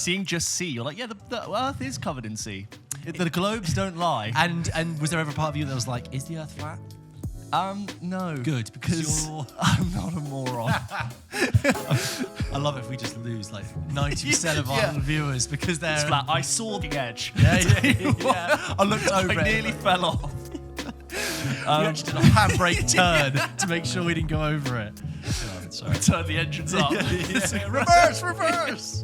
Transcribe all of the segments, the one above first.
seeing just sea, you're like, yeah, the Earth is covered in sea. The globes don't lie. And was there ever a part of you that was like, is the Earth flat? No. Good, because I'm not a moron. I love it if we just lose like 90% of our viewers because they're... It's flat. I saw the edge. Yeah. I looked over it. I nearly fell off. We actually did a handbrake turn to make sure we didn't go over it. Oh, sorry. Turn the engines up. Reverse!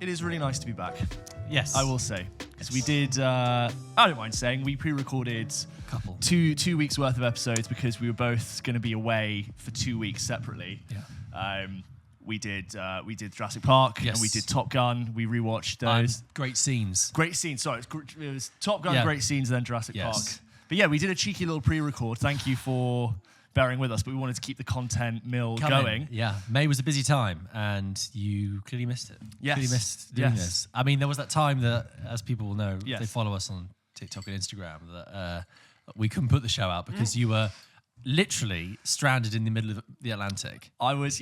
It is really nice to be back. Yes. I will say. Because we did, I don't mind saying, we pre-recorded couple. two weeks worth of episodes because we were both going to be away for 2 weeks separately. Yeah. We did Jurassic Park Yes. and we did Top Gun. We rewatched those. Great scenes. Great scenes. Sorry, it was Top Gun, Yeah. great scenes, then Jurassic Yes. Park. But yeah, we did a cheeky little pre-record. Thank you for bearing with us, but we wanted to keep the content mill going. Yeah. May was a busy time and you clearly missed it. Yes. Clearly missed doing Yes. this. I mean, there was that time that, as people will know, Yes. they follow us on TikTok and Instagram, that we couldn't put the show out because you were literally stranded in the middle of the Atlantic. I was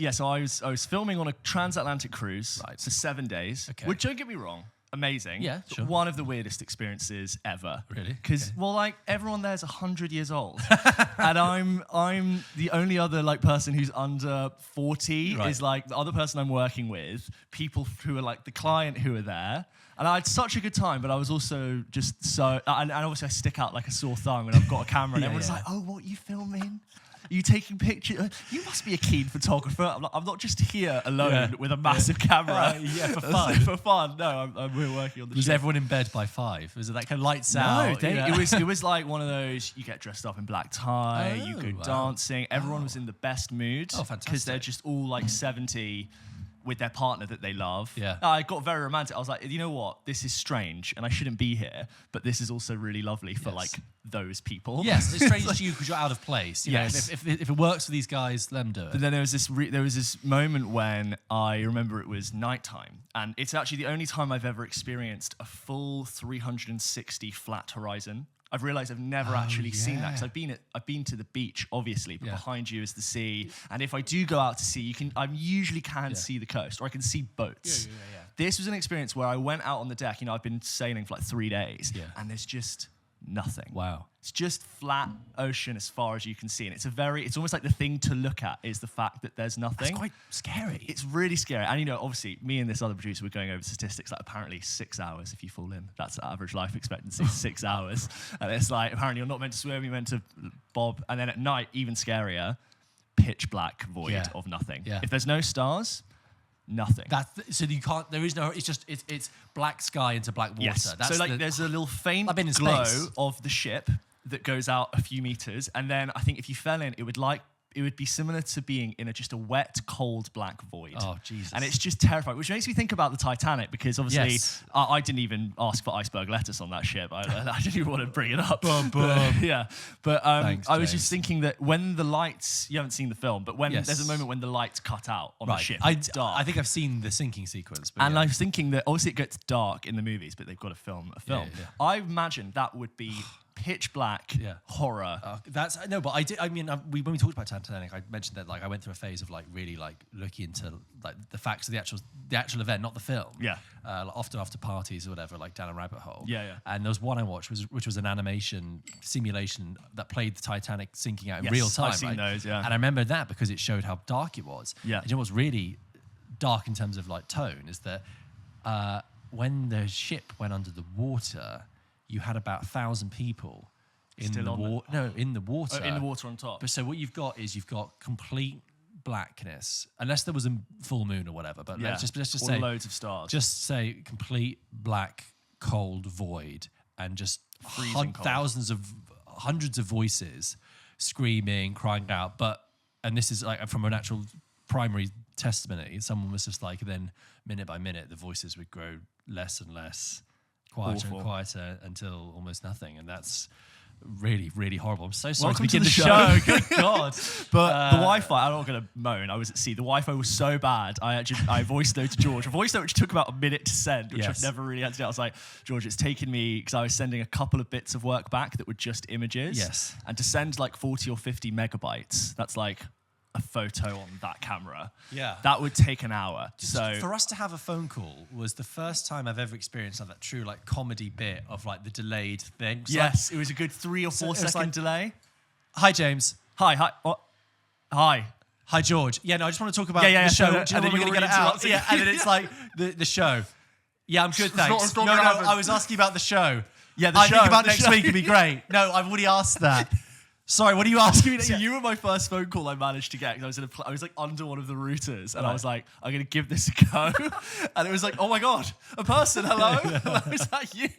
filming on a transatlantic cruise Right. for 7 days, Okay. which, don't get me wrong, amazing. Yeah, but sure. one of the weirdest experiences ever. Really? Because, Okay. well, like, everyone there's 100 years old. And I'm the only other, like, person who's under 40 Right. is, like, the other person I'm working with, people who are, like, the client who are there. And I had such a good time, but I was also just so... And obviously I stick out like a sore thumb when I've got a camera. And everyone's like, oh, what are you filming? Are you taking pictures? You must be a keen photographer. I'm not just here alone with a massive camera. For fun. For fun. No, we're working on the Was ship. everyone in bed by 5? Was it that kind of lights No, out? it was like one of those, you get dressed up in black tie, you Oh, go wow. dancing. Everyone was in the best mood. Oh, Because fantastic. they're just all like 70 with their partner that they love. Yeah. I got very romantic. I was like, you know what? This is strange and I shouldn't be here, but this is also really lovely for Yes. like those people. Yes, it's strange to you because you're out of place. You know, Yes. if it works for these guys, let them do it. But then there was this moment when I remember it was nighttime, and it's actually the only time I've ever experienced a full 360 flat horizon. I've realised I've never actually seen that because I've been to the beach, obviously, but behind you is the sea. And if I do go out to sea, I usually can see the coast, or I can see boats. Yeah. This was an experience where I went out on the deck. You know, I've been sailing for like 3 days, and there's just nothing. Wow. It's just flat ocean as far as you can see. And it's almost like the thing to look at is the fact that there's nothing. It's quite scary. It's really scary. And, you know, obviously, me and this other producer were going over statistics, like apparently 6 hours if you fall in. That's the average life expectancy, 6 hours. And it's like, apparently you're not meant to swim, you're meant to bob. And then at night, even scarier, pitch black void of nothing. Yeah. If there's no stars, nothing. So you can't. There is no. It's black sky into black water. Yes. That's so like there's a little faint I've been in glow space. of the ship that goes out a few meters, and then I think if you fell in, it would be similar to being in just a wet, cold, black void. Oh, Jesus. And it's just terrifying, which makes me think about the Titanic, because obviously Yes. I didn't even ask for iceberg lettuce on that ship. I didn't even want to bring it up. Bum. Yeah. But Thanks, I was James. just thinking that when the lights, you haven't seen the film, but when Yes. there's a moment when the lights cut out on the ship, I it's dark. think I've seen the sinking sequence. But And I was thinking that obviously it gets dark in the movies, but they've got to film a film. Yeah. I imagine that would be pitch black horror. That's no, but I did. I mean, when we talked about Titanic, I mentioned that like I went through a phase of like really like looking into like the facts of the actual event, not the film. Yeah. Often after parties or whatever, like down a rabbit hole. Yeah. And there was one I watched, which was an animation simulation that played the Titanic sinking out in Yes, real time. I've seen those, yeah. And I remember that because it showed how dark it was. Yeah. And you know what's really dark in terms of like tone is that when the ship went under the water, you had about 1,000 people in Still the on the- water. No, in the water. Oh, in the water on top. But so what you've got complete blackness, unless there was a full moon or whatever. But let's just or say loads of stars. Just say complete black, cold void, and just Freezing cold. hundreds of voices screaming, crying out. And this is like from an actual primary testimony. Someone was just like, then minute by minute, the voices would grow less and less, quieter Awful. and quieter until almost nothing. And that's really, really horrible. I'm so sorry Welcome to begin to the the show. Good God. But the Wi-Fi, I'm not going to moan. I was at sea. The Wi-Fi was so bad. I voiced note to George. A voice note which took about a minute to send, which I've never really had to do. I was like, George, it's taken me, because I was sending a couple of bits of work back that were just images. Yes. And to send like 40 or 50 megabytes, that's like a photo on that camera. Yeah. That would take an hour. So for us to have a phone call was the first time I've ever experienced like that true like comedy bit of like the delayed thing. So yes, it was a good 3 or 4 second like, delay. Hi, James. Hi. Hi. Hi, George. Yeah, no, I just want to talk about the show. No, and then we're going to get it out. Yeah, and then it's like the show. Yeah, I'm good, thanks. It's not no, gonna happen. I was asking about the show. Yeah, the I show. think about the next show. week would be great. No, I've already asked that. Sorry, what are you asking me? So you were my first phone call I managed to get, because I was like under one of the routers, and I was like, I'm going to give this a go. And it was like, oh my God, a person, hello? Hello, is that you?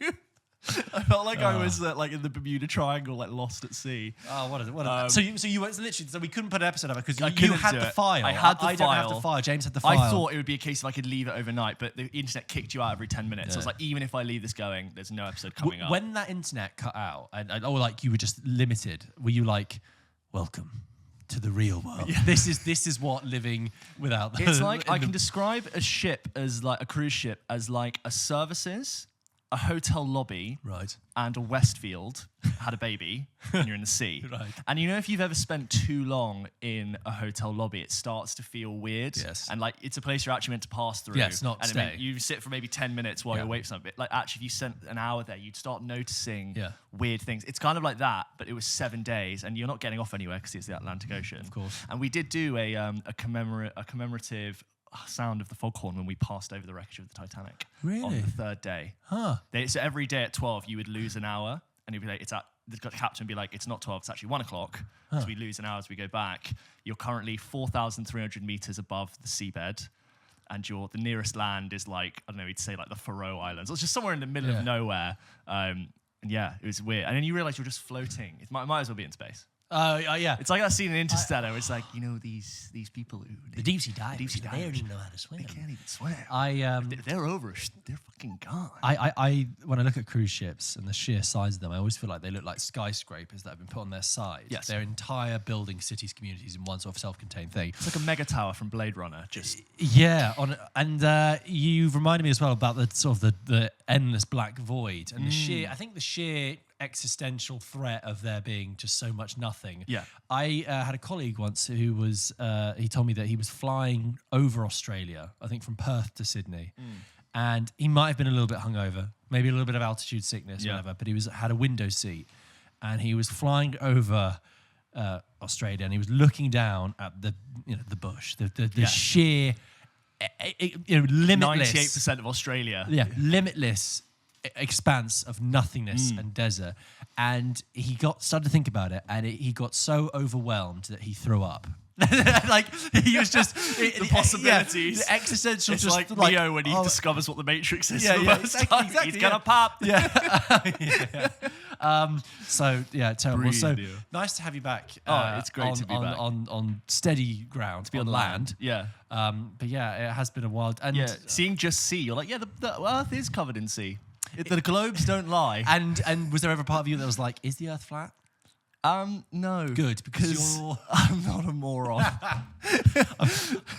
I felt like I was like in the Bermuda Triangle, like lost at sea. Oh, what a so you were literally, so we couldn't put an episode of it because you couldn't had do the it. file. I had the I file. don't have the file. James had the file. I thought it would be a case if I could leave it overnight, but the internet kicked you out every 10 minutes. So I was like, even if I leave this going, there's no episode coming up. When that internet cut out, or like you were just limited, were you like, welcome to the real world? Yeah. This is what living without the... It's like, I can describe a ship as like, a cruise ship as like a services, a hotel lobby, right, and a Westfield had a baby, and you're in the sea. Right. And you know, if you've ever spent too long in a hotel lobby, it starts to feel weird. Yes. And like, it's a place you're actually meant to pass through. Yes, not and stay. You sit for maybe 10 minutes while you're waiting for something. Like, actually, if you spent an hour there, you'd start noticing weird things. It's kind of like that, but it was 7 days, and you're not getting off anywhere because it's the Atlantic Ocean. Of course. And we did do a commemorative sound of the foghorn when we passed over the wreckage of the Titanic. Really? On the third day. Huh. So every day at 12, you would lose an hour, and you'd be like, the captain would be like, it's not 12, it's actually 1 o'clock. So we lose an hour as we go back. You're currently 4,300 meters above the seabed, and the nearest land is like, I don't know, we'd say like the Faroe Islands. It's just somewhere in the middle of nowhere. And yeah, it was weird. And then you realize you're just floating. It might as well be in space. Yeah. It's like that scene in Interstellar where it's like, you know, these people who... The deep sea divers. They don't even know how to swim. They can't even swim. They're over. They're fucking gone. When I look at cruise ships and the sheer size of them, I always feel like they look like skyscrapers that have been put on their side. Yes. They're entire building cities, communities in one sort of self-contained thing. It's like a mega tower from Blade Runner. You've reminded me as well about the sort of the endless black void and the sheer existential threat of there being just so much nothing. Yeah. I had a colleague once who was, he told me that he was flying over Australia, I think from Perth to Sydney. And he might have been a little bit hungover, maybe a little bit of altitude sickness, whatever, but he had a window seat. And he was flying over Australia, and he was looking down at the bush, the sheer, limitless... 98% of Australia. Yeah, limitless expanse of nothingness and desert, and he started to think about it, and he got so overwhelmed that he threw up. Like he was just the possibilities. The existential. It's just like Neo when he discovers what the Matrix is. Exactly, He's gonna pop. So terrible. Breathe, so Neo. nice to have you back. It's great to be back on steady ground, to be on land. Yeah. But yeah, it has been a wild. And seeing just sea, you're like, the Earth is covered in sea. The globes don't lie. And was there ever part of you that was like, is the Earth flat? No. Good, because I'm not a moron.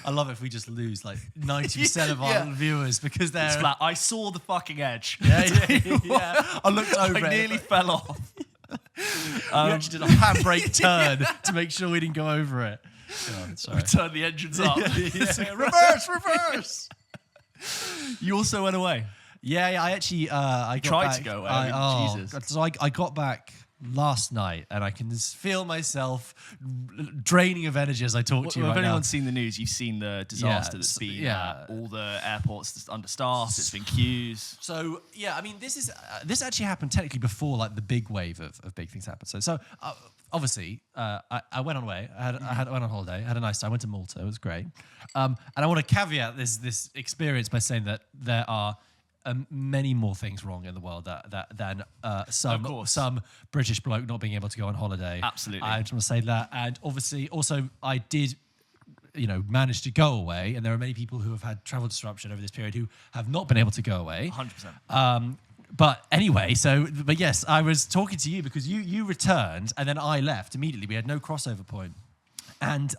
I love it if we just lose like 90% of our viewers because they're... It's flat. I saw the fucking edge. Yeah. I looked over it. I nearly fell off. We actually did a handbrake turn to make sure we didn't go over it. God, sorry. We turned the engines up. Reverse! You also went away. Yeah, I actually... I tried back, to go away. Jesus. So I got back last night, and I can just feel myself draining of energy as I talk to you right now. If anyone's seen the news, you've seen the disaster that's been all the airports understaffed. It's been queues. So I mean, this actually happened technically before like the big wave of big things happened. So obviously, I went on away. I went on holiday. I had a nice time. I went to Malta. It was great. And I want to caveat this experience by saying that there are many more things wrong in the world than some British bloke not being able to go on holiday. Absolutely. I just want to say that. And obviously, also, I did, manage to go away. And there are many people who have had travel disruption over this period who have not been able to go away. 100%. But anyway, but yes, I was talking to you because you returned and then I left immediately. We had no crossover point. And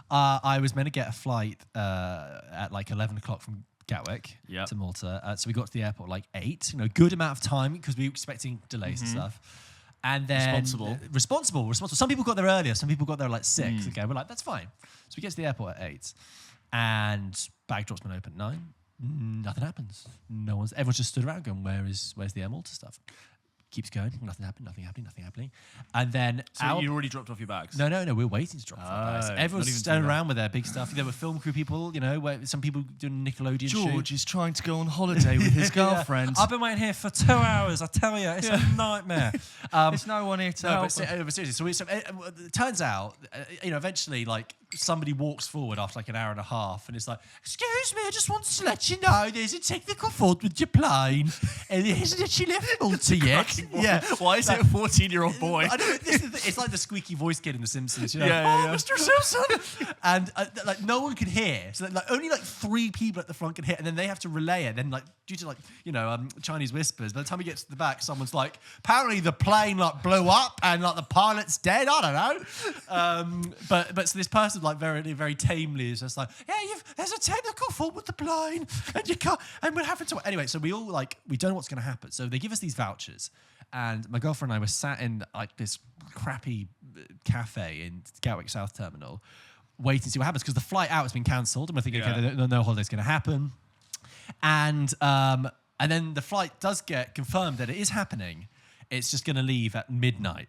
I was meant to get a flight at like 11 o'clock from Gatwick to Malta. So we got to the airport like 8, good amount of time because we were expecting delays and stuff. And then responsible. Some people got there earlier. Some people got there like 6. Okay, we're like, that's fine. So we get to the airport at 8 and bag drop's been open at 9. Nothing happens. Everyone's just stood around going, where's the Air Malta stuff? Keeps going. Nothing happening. And then So you already dropped off your bags? No. We're waiting to drop off our bags. Everyone's standing around with their big stuff. There were film crew people, where some people doing Nickelodeon George is trying to go on holiday with his girlfriend. I've been waiting here for 2 hours. I tell you, it's a nightmare. There's no one here to help. But seriously, so it turns out, eventually, like, somebody walks forward after like an hour and a half and it's like, excuse me, I just wanted to let you know there's a technical fault with your plane and it hasn't actually left Malta yet. Yeah. Why is it a 14-year-old boy? I don't know, it's like the squeaky voice kid in The Simpsons, Mr. Simpson. And like no one could hear. So like only like 3 people at the front can hear, and then they have to relay it. Then like due to like Chinese whispers, by the time we get to the back, someone's like, apparently the plane like blew up and like the pilot's dead. I don't know. But so this person like very very tamely is just like, there's a technical fault with the plane and you can't, and we're having to anyway. So we all like, we don't know what's going to happen. So they give us these vouchers. And my girlfriend and I were sat in like this crappy cafe in Gatwick South Terminal, waiting to see what happens because the flight out has been cancelled, and we're thinking, okay, no holiday's going to happen. And then the flight does get confirmed that it is happening. It's just going to leave at midnight.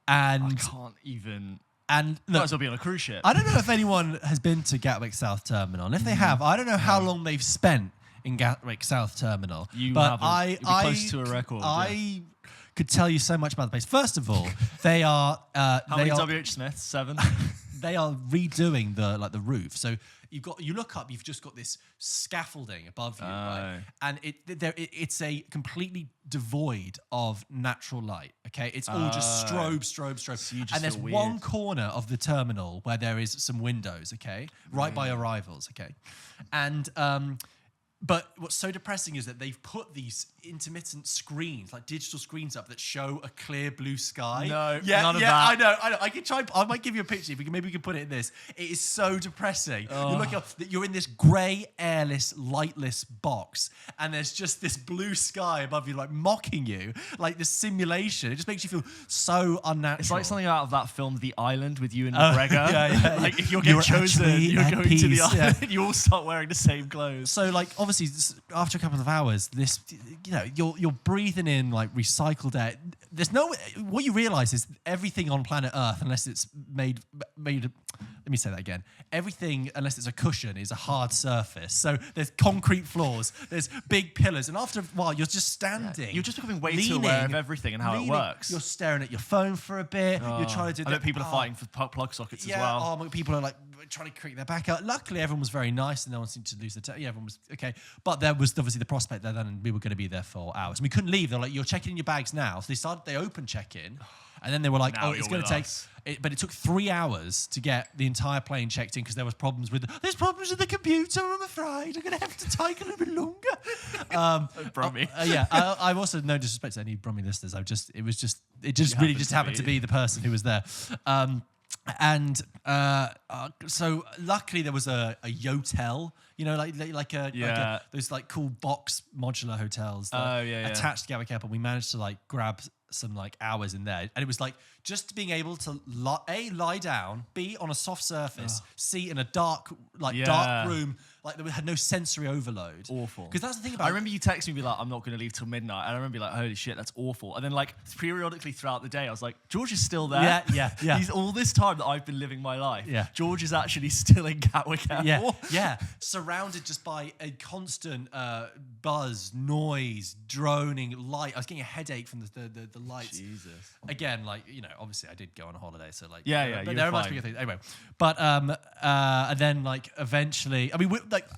And I can't even. And might as well be on a cruise ship. I don't know if anyone has been to Gatwick South Terminal, and if they have, I don't know how long they've spent in Gatwick South Terminal. You'd but be close to a record. I could tell you so much about the place. First of all, they are how many WH Smiths? 7. They are redoing the roof. So you look up, you've just got this scaffolding above you, right? And it's a completely devoid of natural light. Okay, it's all just strobe. So And there's one corner of the terminal where there is some windows. Okay, right by arrivals. Okay, and but what's so depressing is that they've put these intermittent screens, like digital screens up that show a clear blue sky. No, none of that. I know. I can try. I might give you a picture. Maybe we can put it in this. It is so depressing. You look up that you're in this grey, airless, lightless box, and there's just this blue sky above you, like mocking you, like this simulation. It just makes you feel so unnatural. It's like something out of that film, The Island, with you and McGregor. Like if you're getting chosen, you're going to the island. You all start wearing the same clothes. So like obviously after a couple of hours, this you're breathing in like recycled air. There's no, what you realize is everything on planet Earth, unless it's made. Let me say that again. Everything, unless it's a cushion, is a hard surface. So there's concrete floors, there's big pillars, and after a while, you're just standing. You're just becoming way too aware of everything and how it works. You're staring at your phone for a bit. You're trying to do. I bet people are fighting for plug sockets as well. People are like trying to creak their back out. Luckily, everyone was very nice, and no one seemed to lose their. Everyone was okay, but there was obviously the prospect that then we were going to be there for hours, and we couldn't leave. They're like, "You're checking in your bags now." So they open check-in. And then they were like, it's going to take... But it took 3 hours to get the entire plane checked in because there was problems with... There's problems with the computer, I'm afraid. I'm going to have to take a little bit longer. Brummy. I've also, no disrespect to any Brummy listeners, it just really happened to be the person who was there. So luckily there was a yotel, those like cool box modular hotels attached to Gatwick Airport. We managed to like grab some like hours in there, and it was like just being able to lie down, B, on a soft surface, C, in a dark room, like we had no sensory overload. Awful. Because that's the thing about... I remember you texting me, be like, I'm not going to leave till midnight. And I remember like, holy shit, that's awful. And then like periodically throughout the day, I was like, George is still there. Yeah. He's all this time that I've been living my life. Yeah. George is actually still in Gatwick Airport. Yeah. Surrounded just by a constant buzz, noise, droning light. I was getting a headache from the lights. Jesus. Again, like, obviously I did go on a holiday, so like, Yeah, but you're there are much fine. bigger things. Anyway, but and then like eventually, I mean,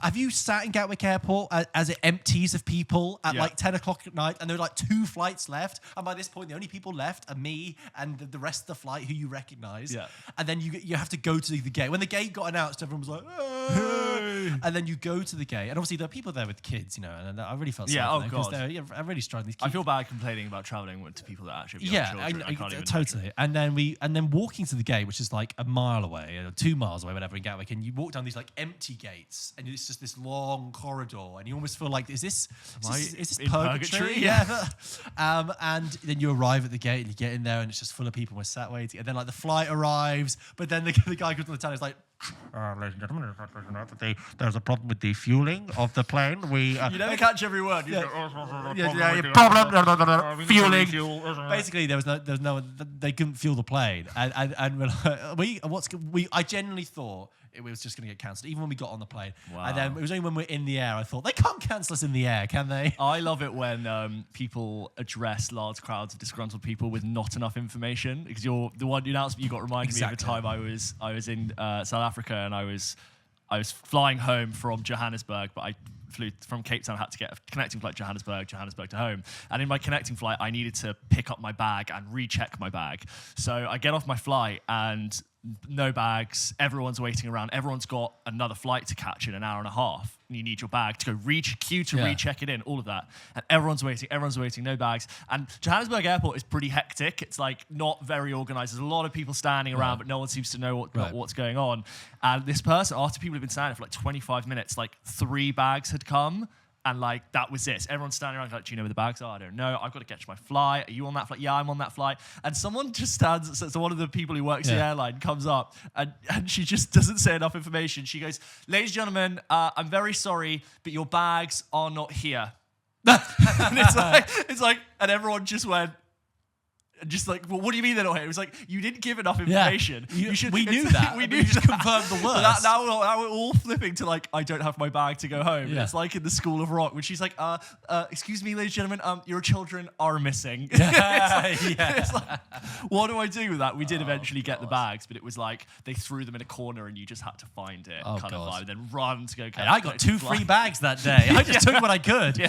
have you sat in Gatwick Airport as it empties of people at like 10 o'clock at night, and there are like 2 flights left, and by this point the only people left are me and the rest of the flight who you recognise. Yeah. And then you have to go to the gate. When the gate got announced, everyone was like, hey! And then you go to the gate, and obviously there are people there with kids, you know, and I really felt sorry for them because they're really struggling. I feel bad complaining about travelling to people that actually have young children. I can't even totally. And then walking to the gate, which is like a mile away, 2 miles away, whatever, in Gatwick, and you walk down these like empty gates, and it's just this long corridor, and you almost feel like, is this purgatory? Yeah. And then you arrive at the gate, and you get in there, and it's just full of people. We're sat waiting, and then like the flight arrives, but then the guy comes on the town, is like, ladies and gentlemen, there's a problem with the fueling of the plane. You never catch every word. Problem fueling. Basically, there was no. They couldn't fuel the plane, and I genuinely thought it was just going to get cancelled, even when we got on the plane. Wow. And then it was only when we're in the air I thought, they can't cancel us in the air, can they? I love it when people address large crowds of disgruntled people with not enough information, because you announced you got reminded me of the time I was in South Africa, and I was flying home from Johannesburg, but I flew from Cape Town. I had to get a connecting flight Johannesburg to home, and in my connecting flight I needed to pick up my bag and recheck my bag. So I get off my flight and no bags, everyone's waiting around, everyone's got another flight to catch in an hour and a half, and you need your bag to go recheck it in, all of that, and everyone's waiting, no bags. And Johannesburg Airport is pretty hectic. It's like not very organized. There's a lot of people standing around, but no one seems to know what's going on. And this person, after people have been standing for like 25 minutes, like 3 bags had come. And like, that was it. Everyone's standing around like, do you know where the bags are? I don't know. I've got to catch my flight. Are you on that flight? Yeah, I'm on that flight. And someone just stands, so one of the people who works the airline comes up, and she just doesn't say enough information. She goes, ladies and gentlemen, I'm very sorry, but your bags are not here. And it's like, and everyone just went, well, what do you mean they're not here? It was like, you didn't give enough information. We knew that. We knew just confirmed the worst. Now we're all flipping to like, I don't have my bag to go home. Yeah. It's like in the School of Rock when she's like, excuse me, ladies and gentlemen, your children are missing. It's like, what do I do with that? We did eventually get the bags, but it was like they threw them in a corner and you just had to find it, of vibe, and then run to go. And I got 2 free bags that day. I just took what I could. Yeah.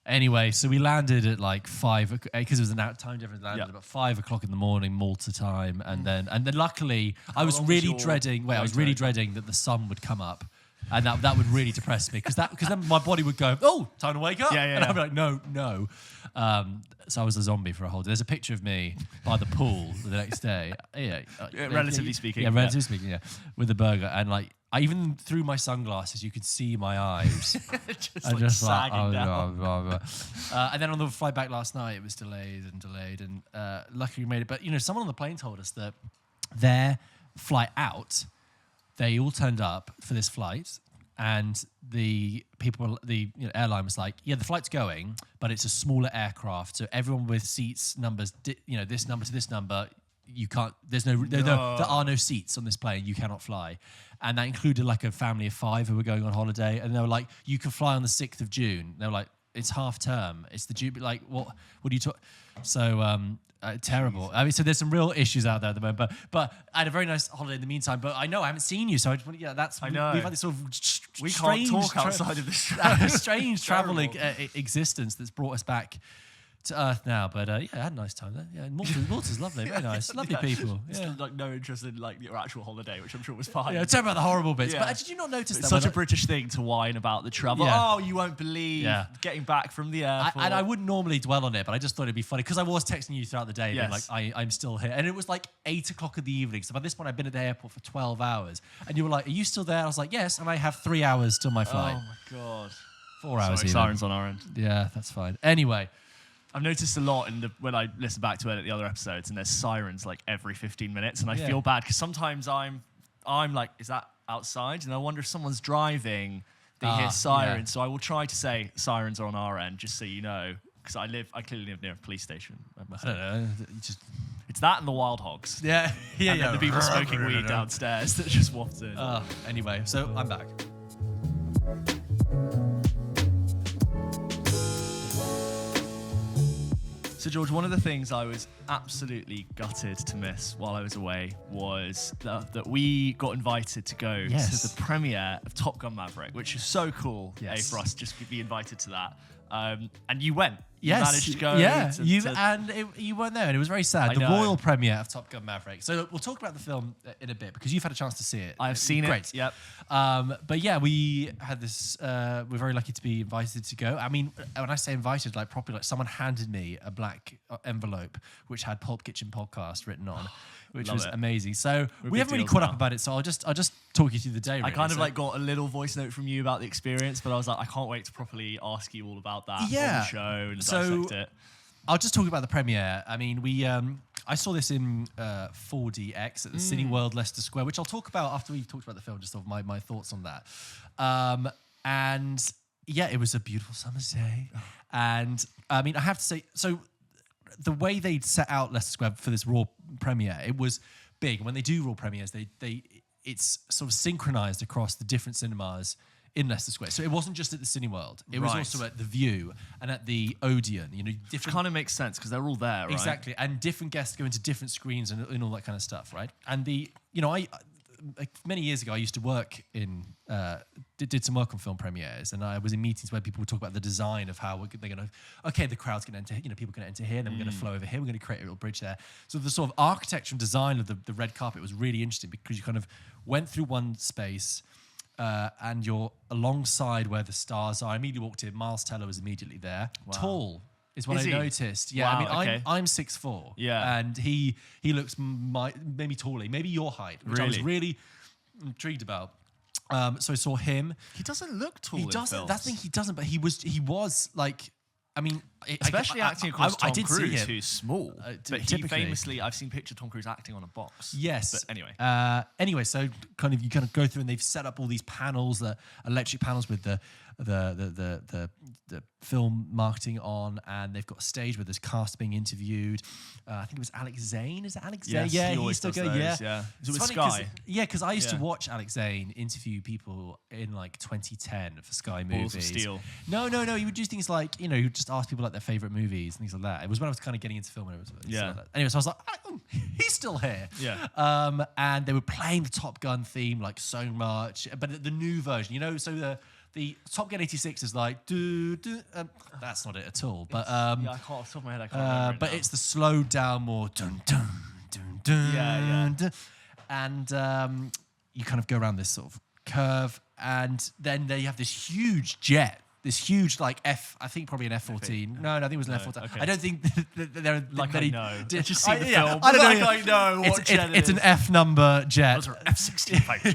Anyway, so we landed at like 5, because it was an out time difference. Landed about 5 o'clock in the morning, Malta time, and then luckily I was really dreading. I was really dreading that the sun would come up, and that would really depress me, because then my body would go, oh, time to wake up, and I'd be like, no. So I was a zombie for a whole day. There's a picture of me by the pool the next day. Relatively speaking. Yeah, relatively speaking. Yeah, with the burger, and like, I even through my sunglasses, you could see my eyes. just sagging down. Blah, blah. And then on the flight back last night, it was delayed, and luckily we made it. But someone on the plane told us that their flight out, they all turned up for this flight, and the airline was like, yeah, the flight's going, but it's a smaller aircraft, so everyone with seats numbers, this number to this number, you can't. There are no seats on this plane. You cannot fly. And that included like a family of 5 who were going on holiday, and they were like, you can fly on the 6th of June. They were like, it's half term. It's the June. Like, what do you talk? So terrible. I mean, so there's some real issues out there at the moment. But I had a very nice holiday in the meantime. But I know I haven't seen you, so I just want I know. We've had this sort of we can't talk outside of this strange traveling existence that's brought us back to Earth now, but I had a nice time there. Yeah, Malta's lovely, very nice, lovely people. Yeah. Like no interest in like your actual holiday, which I'm sure was fine. Yeah, tell me about the horrible bits. Yeah. But did you not notice that? It's such a British thing to whine about the travel. Yeah. Oh, you won't believe getting back from the airport. And I wouldn't normally dwell on it, but I just thought it'd be funny because I was texting you throughout the day, being like, I'm still here, and it was like 8 o'clock in the evening. So by this point, I'd been at the airport for 12 hours, and you were like, "Are you still there?" I was like, "Yes," and I have 3 hours till my flight. Oh my god, 4 hours. Sirens on our end. Yeah, that's fine. Anyway. I've noticed a lot when I listen back to it at the other episodes, and there's sirens like every 15 minutes, and I feel bad because sometimes I'm like, is that outside? And I wonder if someone's driving, they hear sirens. Yeah. So I will try to say sirens are on our end, just so you know, because I clearly live near a police station. I don't know. It's that and the wild hogs. Yeah. And then the people smoking weed downstairs that just waft in. Anyway, so I'm back. So, George, one of the things I was absolutely gutted to miss while I was away was that we got invited to go to the premiere of Top Gun Maverick, which is so cool for us just to be invited to that. And you went. You managed to go. Yeah, you weren't there, and it was very sad. The royal premiere of Top Gun Maverick. So we'll talk about the film in a bit because you've had a chance to see it. I've seen it. Yep. But yeah, we had this. We're very lucky to be invited to go. I mean, when I say invited, like properly, like someone handed me a black envelope which had Pulp Kitchen podcast written on. Which was amazing. So we haven't really caught up about it. So I'll just talk you through the day. Really. I kind of like got a little voice note from you about the experience, but I was like, I can't wait to properly ask you all about that on the show and dissect it. I'll just talk about the premiere. I mean, I saw this in 4DX at the Cineworld Leicester Square, which I'll talk about after we've talked about the film. Just sort of my thoughts on that. And yeah, it was a beautiful summer's day, and I mean, I have to say, so. The way they'd set out Leicester Square for this Raw premiere, it was big. When they do Raw premieres, it's sort of synchronized across the different cinemas in Leicester Square. So it wasn't just at the Cineworld; it was also at the View and at the Odeon. You know, which kind of makes sense because they're all there, right? Exactly, and different guests go into different screens and all that kind of stuff, right? And many years ago, I used to work in, did some work on film premieres, and I was in meetings where people would talk about the design of how they're going to, the crowd's going to enter, people are going to enter here, then we're going to flow over here, we're going to create a little bridge there. So the sort of architecture and design of the red carpet was really interesting because you kind of went through one space and you're alongside where the stars are. I immediately walked in, Miles Teller was immediately there. Wow. Tall. Is what I noticed. Yeah, wow, I mean, I'm 6'4". Yeah, and he looks maybe taller, maybe your height, which I was really intrigued about. So I saw him. He doesn't look tall. He doesn't. That thing he doesn't. But he was like. I mean, especially acting across Tom Cruise, see him. Who's small. But he famously, I've seen pictures of Tom Cruise acting on a box. Yes. But anyway. Anyway, so you kind of go through and they've set up all these panels, the electric panels with the film marketing on, and they've got a stage where there's cast being interviewed. I think it was Alex Zane. Is it Alex Zane? Yes, yeah, he's still good. Yeah. Is it with Sky? Because I used to watch Alex Zane interview people in like 2010 for Sky Movies. Balls of Steel. No. He would do things like, he would just ask people like their favorite movies and things like that. It was when I was kind of getting into film. Anyway, so I was like, he's still here. Yeah. And they were playing the Top Gun theme like so much, but the new version, so the Top Gun 86 is like that's not it at all. But I can't off the top of my head. I can't remember but it's the slowed down more dun dun dun dun. Yeah. Dun, and you kind of go around this sort of curve, and then you have this huge jet. This huge, like I think probably an F-14. No, I think it was an F-14. Okay. I don't think there are like many. I know. Just see the film. I don't know. I know what jet it's an F number jet. Those are F-16 fighter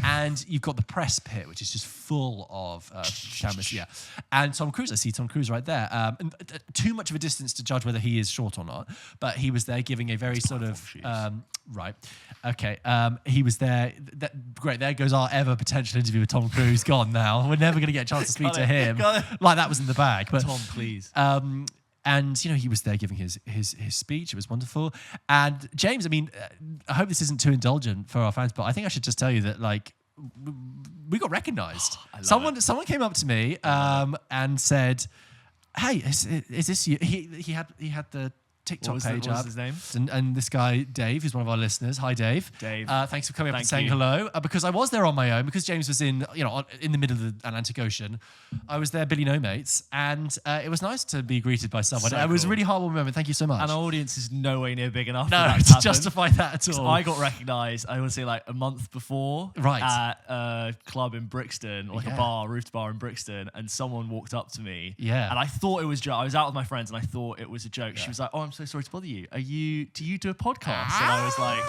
And you've got the press pit, which is just full of cameras. Yeah. And Tom Cruise, I see Tom Cruise right there. Too much of a distance to judge whether he is short or not, but he was there giving a very sort of right. Okay. He was there. Great. There goes our ever potential interview with Tom Cruise. Gone now. We're never going to get a chance to speak to him. Like that was in the bag. But Tom, please. And he was there giving his speech. It was wonderful. And James, I mean, I hope this isn't too indulgent for our fans, but I think I should just tell you that like we got recognised. Someone came up to me and said, "Hey, is this you?" He had the TikTok page up. What was his name? And this guy, Dave, who's one of our listeners. Hi, Dave. Dave. Thanks for coming up and saying hello. Because I was there on my own, because James was in the middle of the Atlantic Ocean. I was there, Billy No Mates, and it was nice to be greeted by someone. It was a really heartwarming moment. Thank you so much. And our audience is no way near big enough to justify that at all. I got recognised, I would say like a month before, at a club in Brixton, like a bar, roof bar in Brixton, and someone walked up to me. Yeah. And I thought it was I was out with my friends, and I thought it was a joke. Yeah. She was like, "Oh, I'm so sorry to bother you. Do you do a podcast?" And I was like,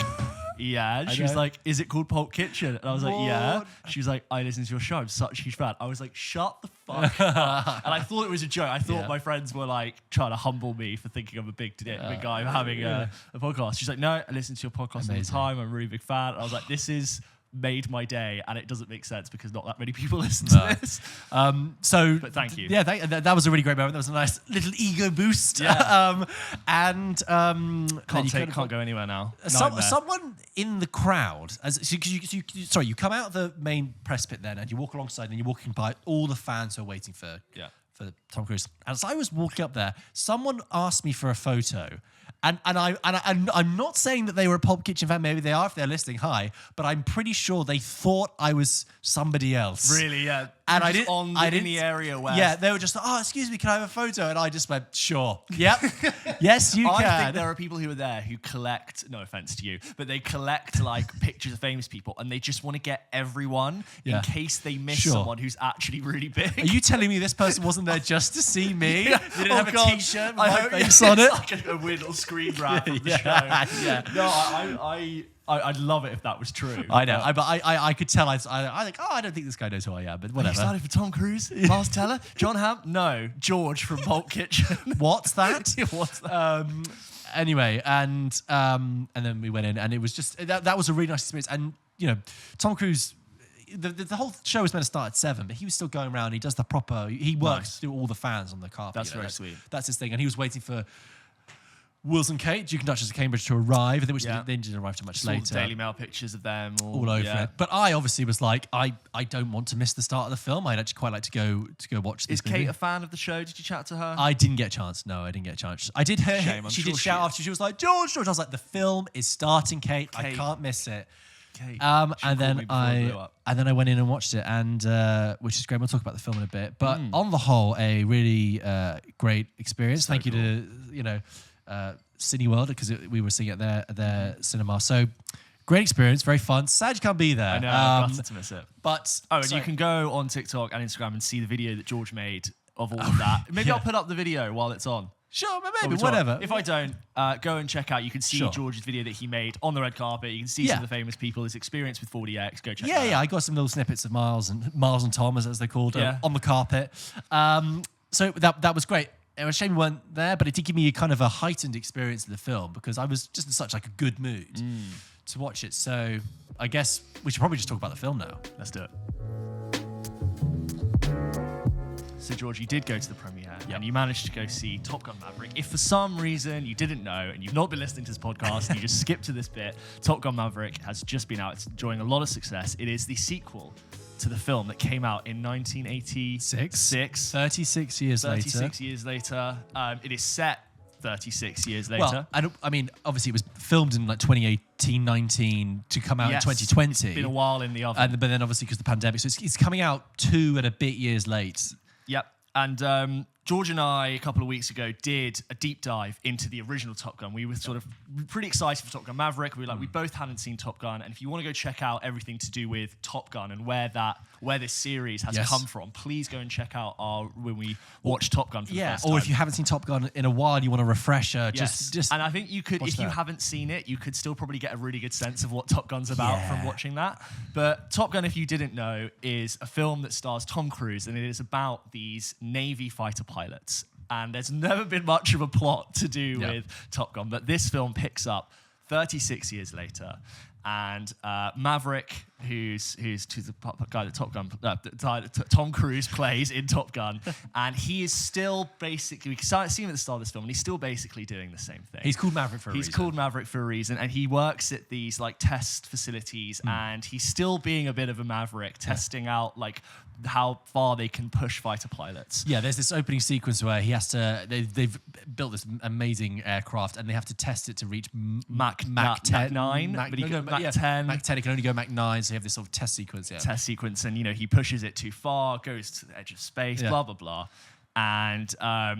"Yeah." And she was like, "Is it called Pulp Kitchen?" And I was like, "Yeah." She was like, "I listen to your show. I'm such a huge fan." I was like, "Shut the fuck up." And I thought it was a joke. I thought my friends were like trying to humble me for thinking I'm a big guy having a podcast. She's like, "No, I listen to your podcast all the time. I'm a really big fan." And I was like, "This is made my day," and it doesn't make sense because not that many people listen to this. But thank you. Yeah, that was a really great moment. That was a nice little ego boost. Yeah. Can't go anywhere now. Someone in the crowd, you come out of the main press pit then, and you walk alongside, and you're walking by all the fans who are waiting for for Tom Cruise. As I was walking up there, someone asked me for a photo. And I'm not saying that they were a Pulp Kitchen fan. Maybe they are if they're listening. Hi, but I'm pretty sure they thought I was somebody else. Really, yeah. And I didn't in the area where. Yeah, they were just like, oh, excuse me, can I have a photo? And I just went, sure. Yep. Yes, you can. I think there are people who are there who collect, no offense to you, but they collect like pictures of famous people and they just want to get everyone in case they miss someone who's actually really big. Are you telling me this person wasn't there just to see me? Yeah. They didn't have a t-shirt with my face on on it? Like a weird little screen grab of the show. Yeah. No, I'd love it if that was true. I know, but I could tell. I think, I don't think this guy knows who I am, but whatever. You started for Tom Cruise, Miles Teller, John Hamm? No, George from Pulp Kitchen. What's that? What's that? Anyway, and then we went in, and it was just that was a really nice experience. And you know, Tom Cruise. The whole show was meant to start at 7, but he was still going around. He does the proper. He works through all the fans on the carpet. That's very sweet. That's his thing, and he was waiting for Wills and Kate, Duke and Duchess of Cambridge, to arrive, and they didn't arrive too much later. Daily Mail pictures of them all over it. But I obviously was like, I don't want to miss the start of the film. I'd actually quite like to go watch this. Is Kate a fan of the show? Did you chat to her? I didn't get a chance. No, I didn't get a chance. I did hear she did shout after. She was like, George. I was like, the film is starting, Kate. I can't miss it. Kate. And then I went in and watched it, and which is great. We'll talk about the film in a bit. But on the whole, a really great experience. Thank you to Cineworld, because we were seeing it at their cinema. So great experience, very fun. Sad you can't be there. I know, I'm gutted to miss it. But you can go on TikTok and Instagram and see the video that George made of all of that. Maybe I'll put up the video while it's on. Sure, maybe, whatever. If I don't, go and check out. You can see George's video that he made on the red carpet. You can see some of the famous people, his experience with 40X. Go check it out. Yeah, I got some little snippets of Miles and Tom, as they're called, on the carpet. So that was great. It was a shame we weren't there, but it did give me a kind of a heightened experience of the film because I was just in such like a good mood to watch it. So I guess we should probably just talk about the film now. Let's do it. So George, you did go to the premiere and you managed to go see Top Gun Maverick. If for some reason you didn't know and you've not been listening to this podcast and you just skipped to this bit, Top Gun Maverick has just been out. It's enjoying a lot of success. It is the sequel to the film that came out in 1986. 36 years later. 36 years later. It is set 36 years later. Well, I mean, obviously it was filmed in like 2018, 19 to come out in 2020. It's been a while in the oven. But then obviously because of the pandemic, so it's coming out 2 and a bit years late. Yep. And George and I, a couple of weeks ago, did a deep dive into the original Top Gun. We were sort of pretty excited for Top Gun Maverick. We were like, we both hadn't seen Top Gun. And if you want to go check out everything to do with Top Gun and where this series has come from, please go and check out when we watch Top Gun for the first time. Or if you haven't seen Top Gun in a while, you want a refresher, just and I think you could, if you haven't seen it, you could still probably get a really good sense of what Top Gun's about from watching that. But Top Gun, if you didn't know, is a film that stars Tom Cruise, and it is about these Navy fighter pilots. And there's never been much of a plot to do with Top Gun, but this film picks up 36 years later, and Maverick, who's the guy that Tom Cruise plays in Top Gun, and he is still basically, we can see him at the start of this film, and he's still basically doing the same thing. He's called Maverick for a reason. He's called Maverick for a reason, and he works at these like test facilities, and he's still being a bit of a maverick, testing out like how far they can push fighter pilots. Yeah, there's this opening sequence where he has to. They've built this amazing aircraft, and they have to test it to reach Mach 10. Mach 9. Mach 10. Mach 10. It can only go Mach 9. So you have this sort of test sequence. Test sequence, and he pushes it too far, goes to the edge of space, blah blah blah, and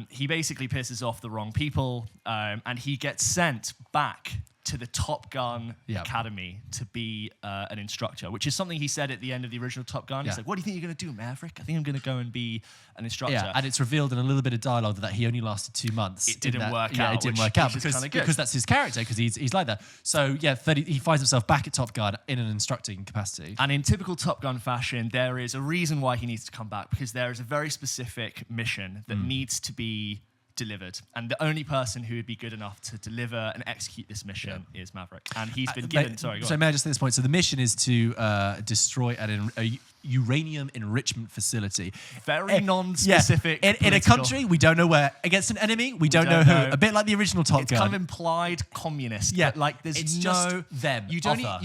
he basically pisses off the wrong people, and he gets sent back to the Top Gun Academy to be an instructor, which is something he said at the end of the original Top Gun. He's like, what do you think you're going to do, Maverick? I think I'm going to go and be an instructor. Yeah, and it's revealed in a little bit of dialogue that he only lasted 2 months. It didn't work out. Yeah, it didn't work out because that's his character, because he's like that. So yeah, he finds himself back at Top Gun in an instructing capacity. And in typical Top Gun fashion, there is a reason why he needs to come back, because there is a very specific mission that needs to be delivered, and the only person who would be good enough to deliver and execute this mission is Maverick, and he's been given. So may I just say this point? So the mission is to destroy a uranium enrichment facility. Very non-specific. In a country we don't know where, against an enemy we don't know who. A bit like the original Top Gun. It's kind of implied communist. Yeah, but like there's it's no just them. You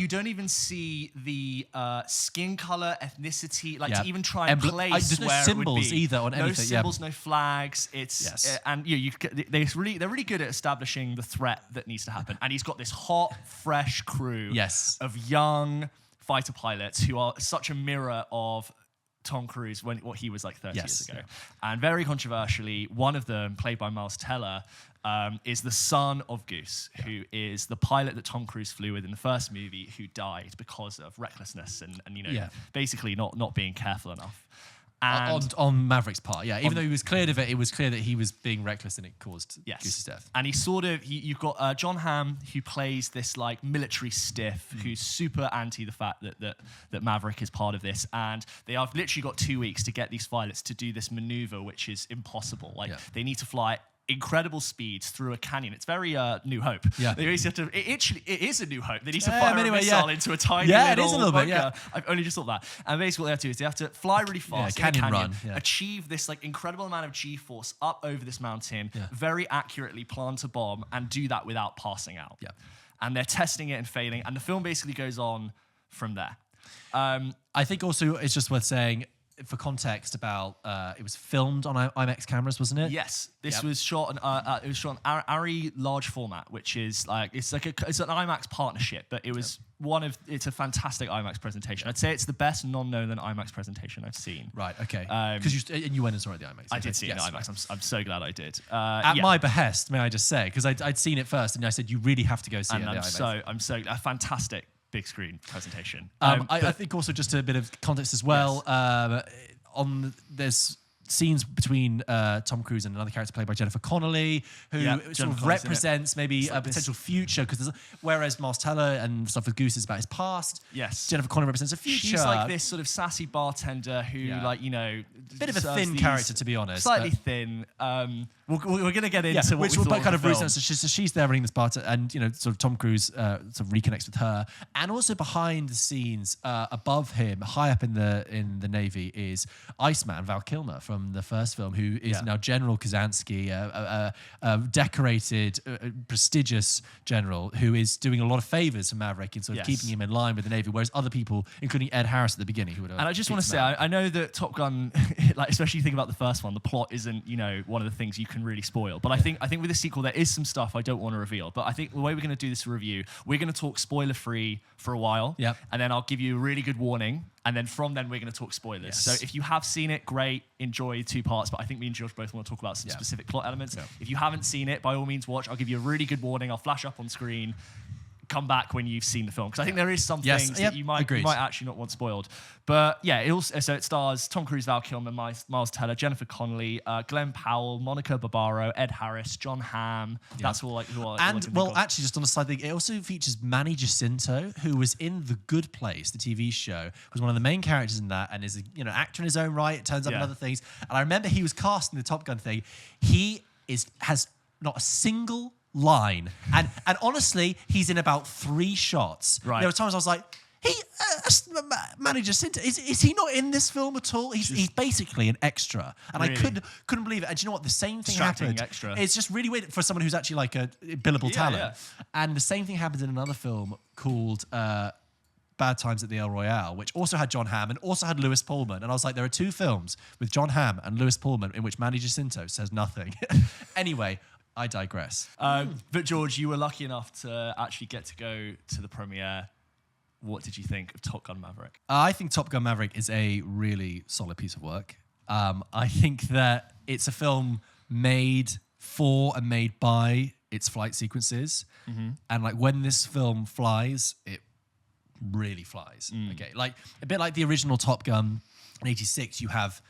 don't even see the skin color, ethnicity, like to even try and place there's no where symbols it would be. either on anything. No symbols, no flags. It's and they're really good at establishing the threat that needs to happen. And he's got this hot, fresh crew of young fighter pilots who are such a mirror of Tom Cruise when what he was like 30 years ago. And very controversially, one of them, played by Miles Teller, is the son of Goose, who is the pilot that Tom Cruise flew with in the first movie, who died because of recklessness and basically not being careful enough. And on Maverick's part, even though he was cleared of it, it was clear that he was being reckless and it caused Goose's death. And you've got John Hamm, who plays this like military stiff, who's super anti the fact that Maverick is part of this, and they have literally got 2 weeks to get these pilots to do this maneuver, which is impossible. They need to fly incredible speeds through a canyon. It's very New Hope. Yeah. They always have to. It is a New Hope. They need to fire a missile into a tiny little it is a little bunker. bit. Yeah, I've only just thought that. And basically, what they have to do is they have to fly really fast, in a canyon run, achieve this like incredible amount of G-force up over this mountain, very accurately plant a bomb, and do that without passing out. Yeah. And they're testing it and failing, and the film basically goes on from there. I think also it's just worth saying, for context, about it was filmed on IMAX cameras, wasn't it? Yes, this was shot on it was shot on ARRI large format, which is it's an IMAX partnership, but it was it's a fantastic IMAX presentation. I'd say it's the best non-Nolan IMAX presentation I've seen. Right, okay. Because you went and saw it at the IMAX. I did see it in IMAX. I'm so glad I did. At my behest, may I just say, because I'd seen it first, and I said you really have to go see it at the IMAX. I'm so a fantastic big screen presentation. I think also just a bit of context as well. There's scenes between Tom Cruise and another character played by Jennifer Connelly, who sort of represents maybe a potential future. Because whereas Miles Teller and stuff with Goose is about his past, Jennifer Connelly represents a future. She's like this sort of sassy bartender who, bit of a thin character, to be honest. Slightly thin. We're going to get into which we will thought kind of of roots. So she's there running this bar, and sort of Tom Cruise sort of reconnects with her, and also behind the scenes, above him, high up in the Navy, is Iceman Val Kilmer from the first film, who is now General Kazansky, a decorated, prestigious general who is doing a lot of favors for Maverick in sort of keeping him in line with the Navy, whereas other people, including Ed Harris at the beginning, who would. And I just want to say, I know that Top Gun, like especially you think about the first one, the plot isn't one of the things you can really spoil. But I think with the sequel there is some stuff I don't want to reveal. But I think the way we're going to do this review, we're going to talk spoiler free for a while, and then I'll give you a really good warning, and then from then we're going to talk spoilers. Yes. So if you have seen it, great, enjoy 2 parts. But I think me and George both want to talk about some specific plot elements. If you haven't seen it, by all means watch. I'll give you a really good warning. I'll flash up on screen. Come back when you've seen the film, because I think there is some things that you might actually not want spoiled. But it stars Tom Cruise, Val Kilmer, Miles Teller, Jennifer Connelly, Glenn Powell, Monica Barbaro, Ed Harris, John Hamm. That's all actually, just on a side thing, it also features Manny Jacinto, who was in The Good Place, the TV show, was one of the main characters in that, and is an actor in his own right. It turns up in other things. And I remember he was cast in the Top Gun thing. He has not a single line, and honestly, he's in about 3 shots. Right. There were times I was like, Manny Jacinto, is he not in this film at all? He's basically an extra, and really? I couldn't believe it. And do you know what? The same thing happened. Extra. It's just really weird for someone who's actually like a billable talent. Yeah. And the same thing happened in another film called Bad Times at the El Royale, which also had John Hamm and also had Lewis Pullman. And I was like, there are 2 films with John Hamm and Lewis Pullman in which Manny Jacinto says nothing. Anyway, I digress. But George, you were lucky enough to actually get to go to the premiere. What did you think of Top Gun Maverick? I think Top Gun Maverick is a really solid piece of work. I think that it's a film made for and made by its flight sequences. Mm-hmm. And like when this film flies, it really flies. Okay, like a bit like the original Top Gun in '86, you have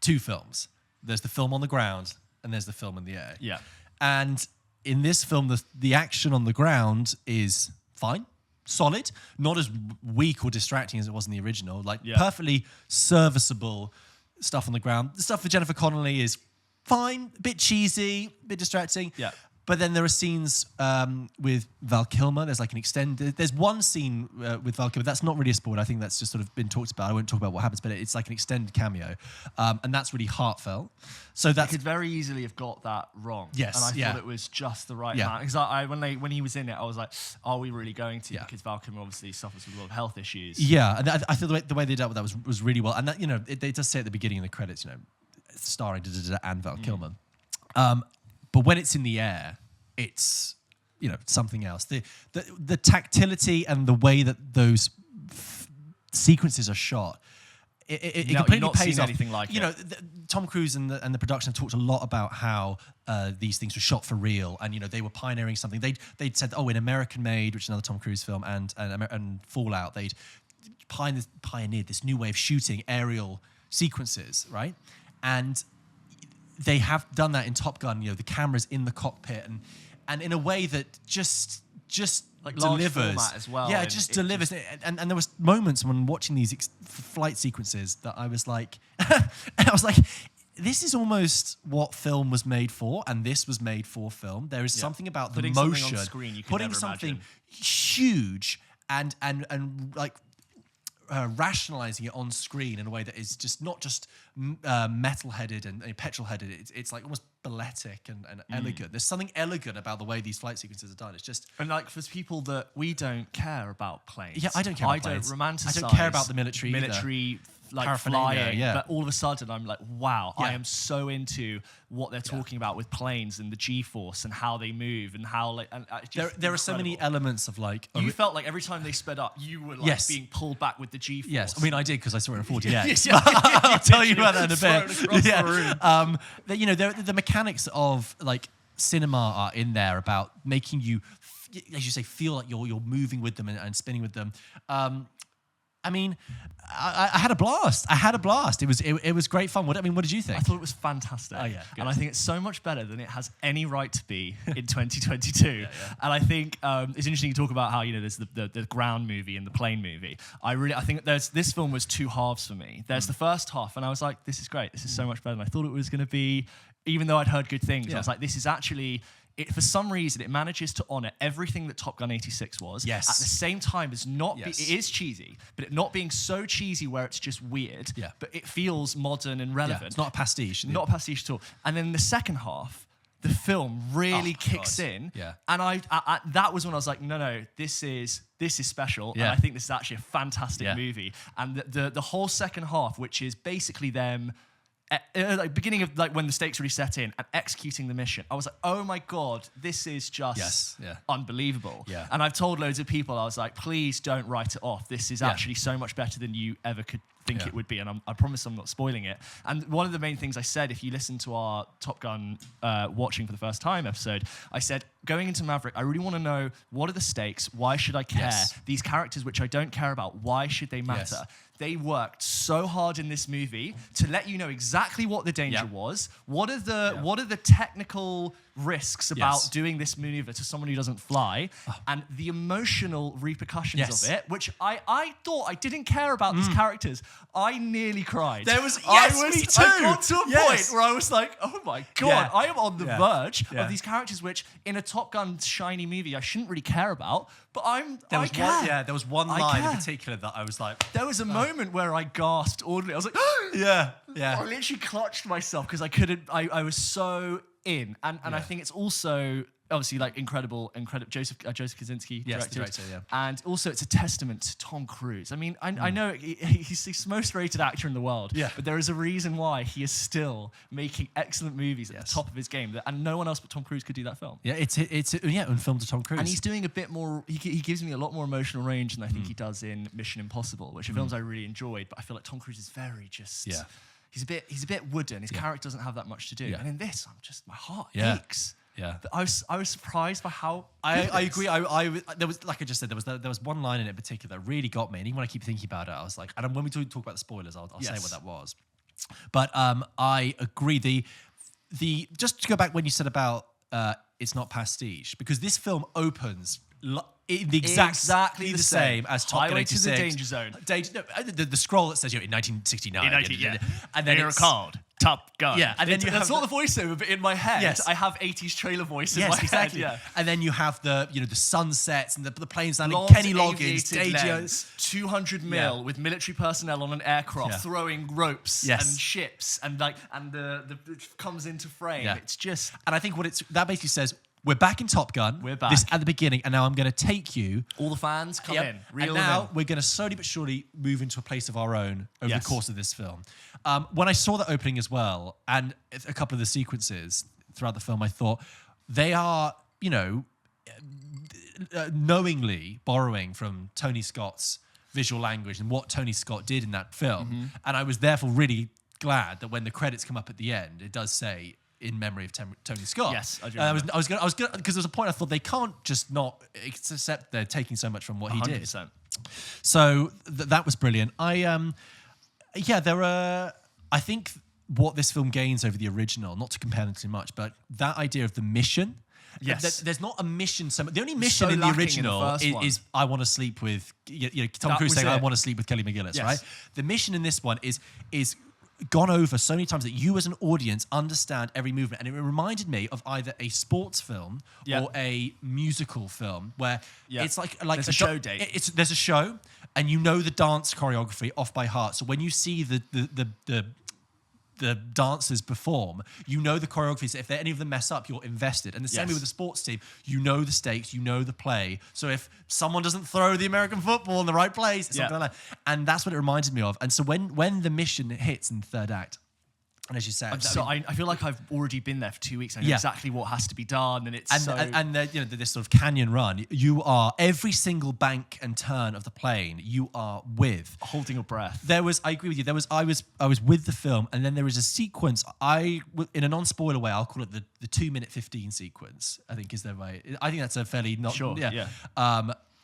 2 films. There's the film on the ground and there's the film in the air. Yeah. And in this film, the action on the ground is fine, solid, not as weak or distracting as it was in the original. Like perfectly serviceable stuff on the ground. The stuff for Jennifer Connelly is fine, a bit cheesy, a bit distracting. Yeah. But then there are scenes with Val Kilmer. There's like an extended. There's one scene with Val Kilmer that's not really a spoiler. I think that's just sort of been talked about. I won't talk about what happens, but it's like an extended cameo, and that's really heartfelt. So that could very easily have got that wrong. Yes, and I yeah. thought it was just the right Yeah. amount. Because when he was in it, I was like, are we really going to? Yeah. Because Val Kilmer obviously suffers with a lot of health issues. Yeah, and I feel the way they dealt with that was really well. And that, you know, it does say at the beginning of the credits, you know, starring and Val Kilmer. But when it's in the air, it's, you know, something else. The tactility and the way that those sequences are shot, it No, completely you've not pays seen off. anything like you it. know, Tom Cruise and the production have talked a lot about how these things were shot for real, and you know they were pioneering something. They'd said, oh, in American Made, which is another Tom Cruise film, and Fallout, they'd pioneered this new way of shooting aerial sequences, right? And they have done that in Top Gun. You know, the camera's in the cockpit, and in a way that just Like large delivers format as well, Yeah, and it just it delivers. And there was moments when watching these flight sequences that I was like, I was like, this is almost what film was made for, and this was made for film. There is something about Putting the something motion, on screen you could putting never something imagine. huge and like rationalizing it on screen in a way that is just not just metal-headed and petrol-headed. It's like almost balletic and elegant. There's something elegant about the way these flight sequences are done. It's just... And like for people that we don't care about planes. Yeah, I don't care about planes. I don't romanticize. I don't care about the military either. Like Paraphernalia, flying, yeah. but all of a sudden I'm like, wow, Yeah. I am so into what they're talking about with planes and the G-force and how they move and how like. And it's just There are so many incredible. elements of like... You felt like every time they sped up, you were like Yes. being pulled back with the G-force. Yes, I mean I did because I saw it in 40X. Yes, I'll tell you about that in a Thrown bit. across the room. You know, the mechanics of like cinema are in there about making you, as you say, feel like you're moving with them and spinning with them. I mean, I had a blast. It was great fun. What did you think? I thought it was fantastic. Oh, yeah, good. And I think it's so much better than it has any right to be in 2022. And I think it's interesting to talk about how, you know, there's the ground movie and the plane movie. I think this film was two halves for me. There's the first half, and I was like, this is great. This is so much better than I thought it was going to be. Even though I'd heard good things, I was like, this is actually... for some reason, it manages to honor everything that Top Gun 86 was. Yes. At the same time as not... Yes. It is cheesy, but it not being so cheesy where it's just weird. Yeah. But it feels modern and relevant. It's not a pastiche. Not a pastiche at all. And then in the second half, the film really kicks in. Yeah. And I that was when I was like, no, this is special. Yeah. And I think this is actually a fantastic Yeah. movie. And the whole second half, which is basically them... like beginning of like when the stakes really set in and executing the mission, I was like, oh my god, this is just unbelievable. Yeah. And I've told loads of people, I was like, please don't write it off. This is actually so much better than you ever could think it would be, and I promise I'm not spoiling it. And one of the main things I said, if you listen to our Top Gun watching for the first time episode, I said, going into Maverick, I really want to know, what are the stakes? Why should I care? Yes. These characters which I don't care about, why should they matter? Yes. They worked so hard in this movie to let you know exactly what the danger was. What are the technical risks about doing this maneuver to someone who doesn't fly, and the emotional repercussions of it, which I thought I didn't care about these characters. I nearly cried. There was me too. I got to a point where I was like, oh my god, I am on the verge of these characters, which in a Top Gun shiny movie I shouldn't really care about, but I care. There was one line in particular that I was like... There was a moment where I gasped audibly. I was like, Yeah. I literally clutched myself because I couldn't. I was so in, and I think it's also obviously like incredible. Joseph Kosinski, Yes, the director, yeah. And also it's a testament to Tom Cruise. I mean, I know he's the most rated actor in the world, but there is a reason why he is still making excellent movies at the top of his game, and no one else but Tom Cruise could do that film. Yeah, it's on film to Tom Cruise. And he's doing a bit more, he gives me a lot more emotional range than I think he does in Mission Impossible, which are films I really enjoyed, but I feel like Tom Cruise is very just... Yeah. He's a bit wooden. His character doesn't have that much to do. Yeah. And in this, my heart Yeah. aches. Yeah. But I was surprised by how I agree. There was, like I just said, there was one line in it in particular that really got me, and even when I keep thinking about it, I was like, and when we talk about the spoilers, I'll say what that was. But I agree. Just to go back when you said about it's not pastiche, because this film opens exactly the same as Top Gun Highway 86. to the Danger Zone. The scroll that says in 1969. And then They're it's called Top Gun. Yeah, and then you that's have not the voiceover, but in my head, Yes. I have 80s trailer voice in yes, my exactly. head. Yeah. And then you have the sunsets and the planes landing. Long Kenny Loggins, aviated Day lens, 200 mil with military personnel on an aircraft throwing ropes Yes. and ships and the it comes into frame. Yeah. It's just And I think that basically says, we're back in Top Gun. We're back. This at the beginning, and now I'm going to take you. all the fans come in. Reel And them now in. we're going to slowly but surely move into a place of our own over Yes. the course of this film. When I saw the opening as well, and a couple of the sequences throughout the film, I thought they are, knowingly borrowing from Tony Scott's visual language and what Tony Scott did in that film. And I was therefore really glad that when the credits come up at the end, it does say in memory of Tony Scott. Yes, I do. I was gonna because there was a point I thought they can't just not accept they're taking so much from what he did. 100%. So that was brilliant. I think what this film gains over the original, not to compare them too much, but that idea of the mission. Yes. There's not a mission. The only mission So in the lacking in the original first one. is I want to sleep with Tom That Cruise was saying I it. want to sleep with Kelly McGillis, Yes. right? The mission in this one is gone over so many times that you as an audience understand every movement, and it reminded me of either a sports film or a musical film where it's like There's a show date. There's a show, and you know the dance choreography off by heart. So when you see the dancers perform, you know the choreography. So if any of them mess up, you're invested. And the same way with the sports team, you know the stakes, you know the play. So if someone doesn't throw the American football in the right place, it's something like that. And that's what it reminded me of. And so when the mission hits in the third act, and as you said, I feel like I've already been there for 2 weeks. I know exactly what has to be done, and it's this sort of canyon run, you are every single bank and turn of the plane, you are with holding your breath. I agree with you. I was with the film, and then there is a sequence. In a non-spoiler way, I'll call it the 2-minute 15 sequence. I think is the way. I think that's a fairly not Sure, yeah.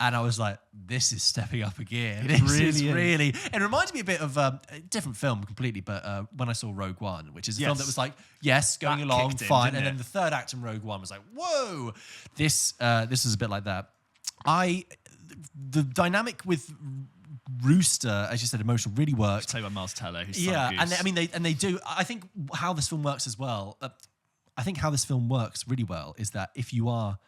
And I was like, this is stepping up a gear. It really is. It reminded me a bit of a different film completely, but when I saw Rogue One, which is a film that was like, going That along, kicked in, fine. didn't And then it? the third act in Rogue One was like, whoa, this is a bit like that. The dynamic with Rooster, as you said, emotional, really worked. Played by Miles Teller, who's And they do. I think how this film works as well. I think how this film works really well is that if you are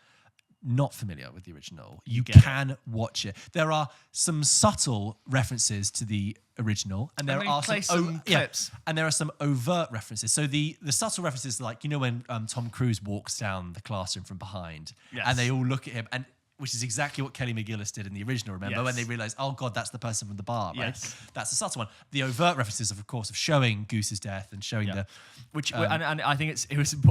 not familiar with the original, you can watch it. There are some subtle references to the original, and there are some clips. and there are some overt references. So the subtle references, like when Tom Cruise walks down the classroom from behind, and they all look at him, and which is exactly what Kelly McGillis did in the original, remember? When they realised, oh God, that's the person from the bar, right? Yes. That's the subtle one. The overt references, of course, of showing Goose's death and showing and I think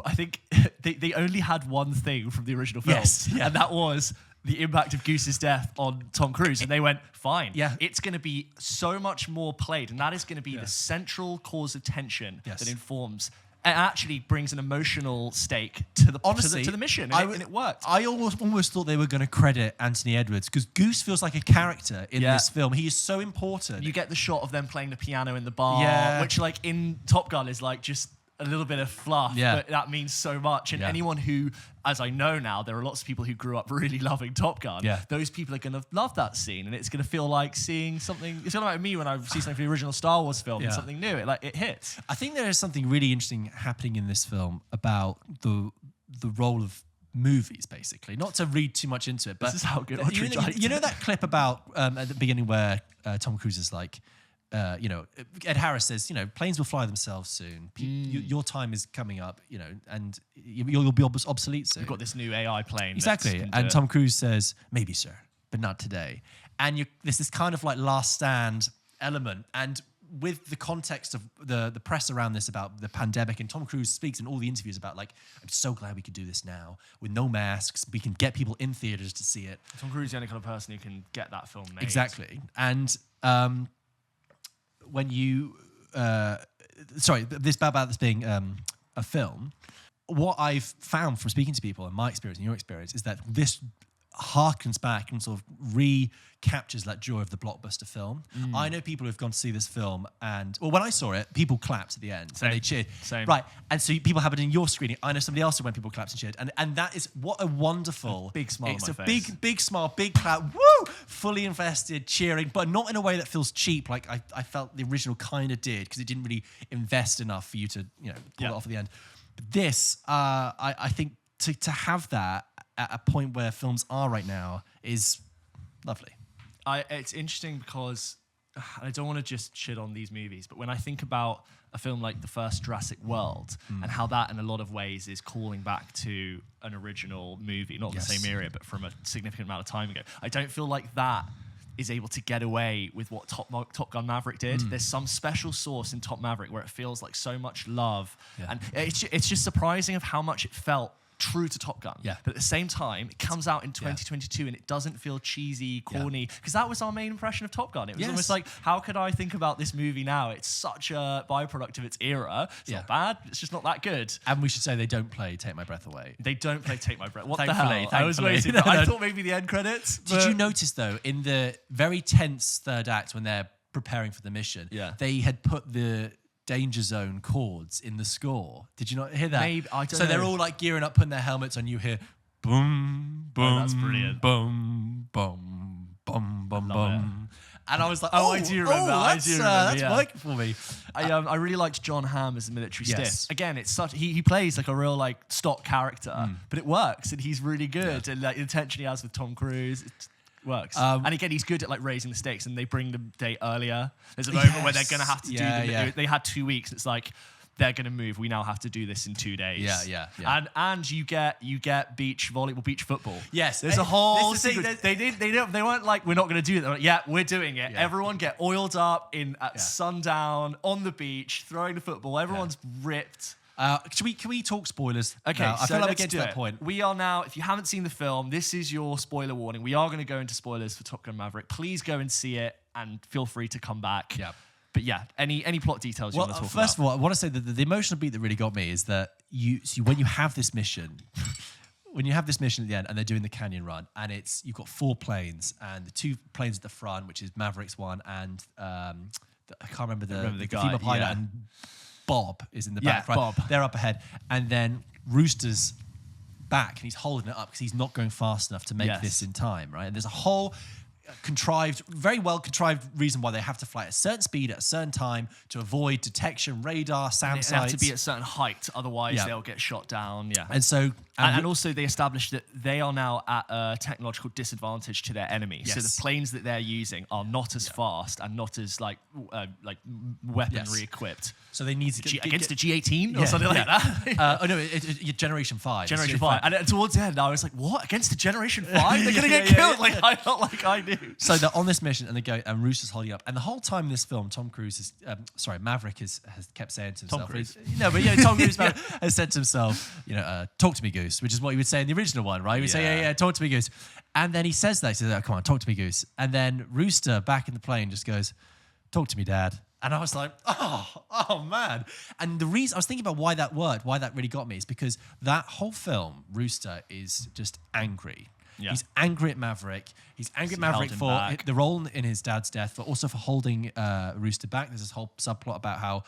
I think they only had one thing from the original film, and that was the impact of Goose's death on Tom Cruise, and they went, fine, it's going to be so much more played, and that is going to be the central cause of tension that informs. It actually brings an emotional stake to the mission, and it worked. I almost thought they were going to credit Anthony Edwards, because Goose feels like a character in this film. He is so important. You get the shot of them playing the piano in the bar, which like in Top Gun is like just a little bit of fluff, but that means so much. And anyone who, as I know now, there are lots of people who grew up really loving Top Gun. Those people are going to love that scene, and it's going to feel like seeing something. It's kind of like me when I see something from the original Star Wars film and something new. It hits. I think there is something really interesting happening in this film about the role of movies, basically. Not to read too much into it, but this is how good you know that clip about at the beginning where Tom Cruise is like, Ed Harris says, planes will fly themselves soon. Your time is coming up, and you'll be obsolete soon. We've got this new AI plane. Exactly. And Tom Cruise says, maybe, sir, but not today. And there's this kind of like last stand element. And with the context of the press around this about the pandemic, and Tom Cruise speaks in all the interviews about like, I'm so glad we could do this now with no masks. We can get people in theaters to see it. Tom Cruise is the only kind of person who can get that film made. Exactly. And when you this about this being a film, what I've found from speaking to people and my experience and your experience is that this harkens back and sort of recaptures that joy of the blockbuster film. I know people who've gone to see this film and, well, when I saw it, people clapped at the end and they cheered. Same. Right, and so people have it in your screening. I know somebody else when people clapped and cheered. And that is, what a wonderful... big smile on It's my a face. big smile, big clap, woo! Fully invested, cheering, but not in a way that feels cheap like I felt the original kind of did, because it didn't really invest enough for you to, pull it off at the end. But this, I think to have that at a point where films are right now is lovely. It's interesting because I don't want to just shit on these movies, but when I think about a film like the first Jurassic World and how that in a lot of ways is calling back to an original movie, not the same era, but from a significant amount of time ago, I don't feel like that is able to get away with what Top Gun Maverick did. There's some special sauce in Top Maverick where it feels like so much love. Yeah. And it's just surprising of how much it felt true to Top Gun. Yeah. But at the same time, it comes out in 2022 and it doesn't feel cheesy, corny, because that was our main impression of Top Gun. It was almost like, how could I think about this movie now? It's such a byproduct of its era. It's not bad, it's just not that good. And we should say they don't play Take My Breath Away. They don't play Take My Breath. What the Thankfully, hell? I was waiting. No. I thought maybe the end credits. Did you notice, though, in the very tense third act when they're preparing for the mission, they had put the Danger Zone chords in the score? Did you not hear that? Maybe, I don't know. So they're all like gearing up, putting their helmets on. You hear boom, boom, that's brilliant. boom, boom, boom, boom, boom. And I was like, I do remember. That's working for me. I really liked John Hamm as a military Yes. stiff. Again, it's such he plays like a real like stock character, but it works and he's really good. And like the tension he has with Tom Cruise, it works. And again, he's good at like raising the stakes, and they bring the date earlier. There's a moment where they're gonna have to do. They had 2 weeks. It's like, they're going to move. We now have to do this in 2 days. Yeah. And you get beach volleyball, beach football. Yes, there's a whole. this is the They weren't like, we're not going to do it. They're like, yeah, we're doing it. Yeah. Everyone get oiled up at sundown on the beach, throwing the football. Everyone's ripped. Can we talk spoilers? Okay, now? I feel like we're let's getting to do that it. point. We are now, if you haven't seen the film, this is your spoiler warning. We are going to go into spoilers for Top Gun Maverick. Please go and see it and feel free to come back. Yeah. But yeah, any plot details you want to talk about? First of all, I want to say that the emotional beat that really got me is that when you have this mission, at the end and they're doing the canyon run, and you've got 4 planes, and the 2 planes at the front, which is Maverick's one, and I can't remember the guy, female pilot, and Bob is in the back. Right? Bob. They're up ahead, and then Rooster's back, and he's holding it up because he's not going fast enough to make this in time, right? And there's a whole very well contrived reason why they have to fly at a certain speed at a certain time to avoid detection, radar, SAM sites. They have to be at a certain height, otherwise they'll get shot down. Yeah, and so and also they established that they are now at a technological disadvantage to their enemy. Yes. So the planes that they're using are not as fast and not as like weaponry equipped. So they need to against a G18 or something like that. Generation 5. Generation 5. And towards the end, I was like, what? Against a Generation 5? They're going to get killed? Like, I felt like I knew. So they're on this mission, and they go, and Rooster's holding up. And the whole time in this film, Maverick has kept saying to himself. Tom Cruise has said to himself, talk to me, Goose, which is what he would say in the original one, right? He would say, yeah, talk to me, Goose. And then he says that. He says, oh, come on, talk to me, Goose. And then Rooster, back in the plane, just goes, talk to me, Dad. And I was like, oh man. And the reason I was thinking about why that worked, why that really got me, is because that whole film, Rooster is just angry. Yeah. He's angry at Maverick. He's angry at Maverick for the role in his dad's death, but also for holding Rooster back. There's this whole subplot about how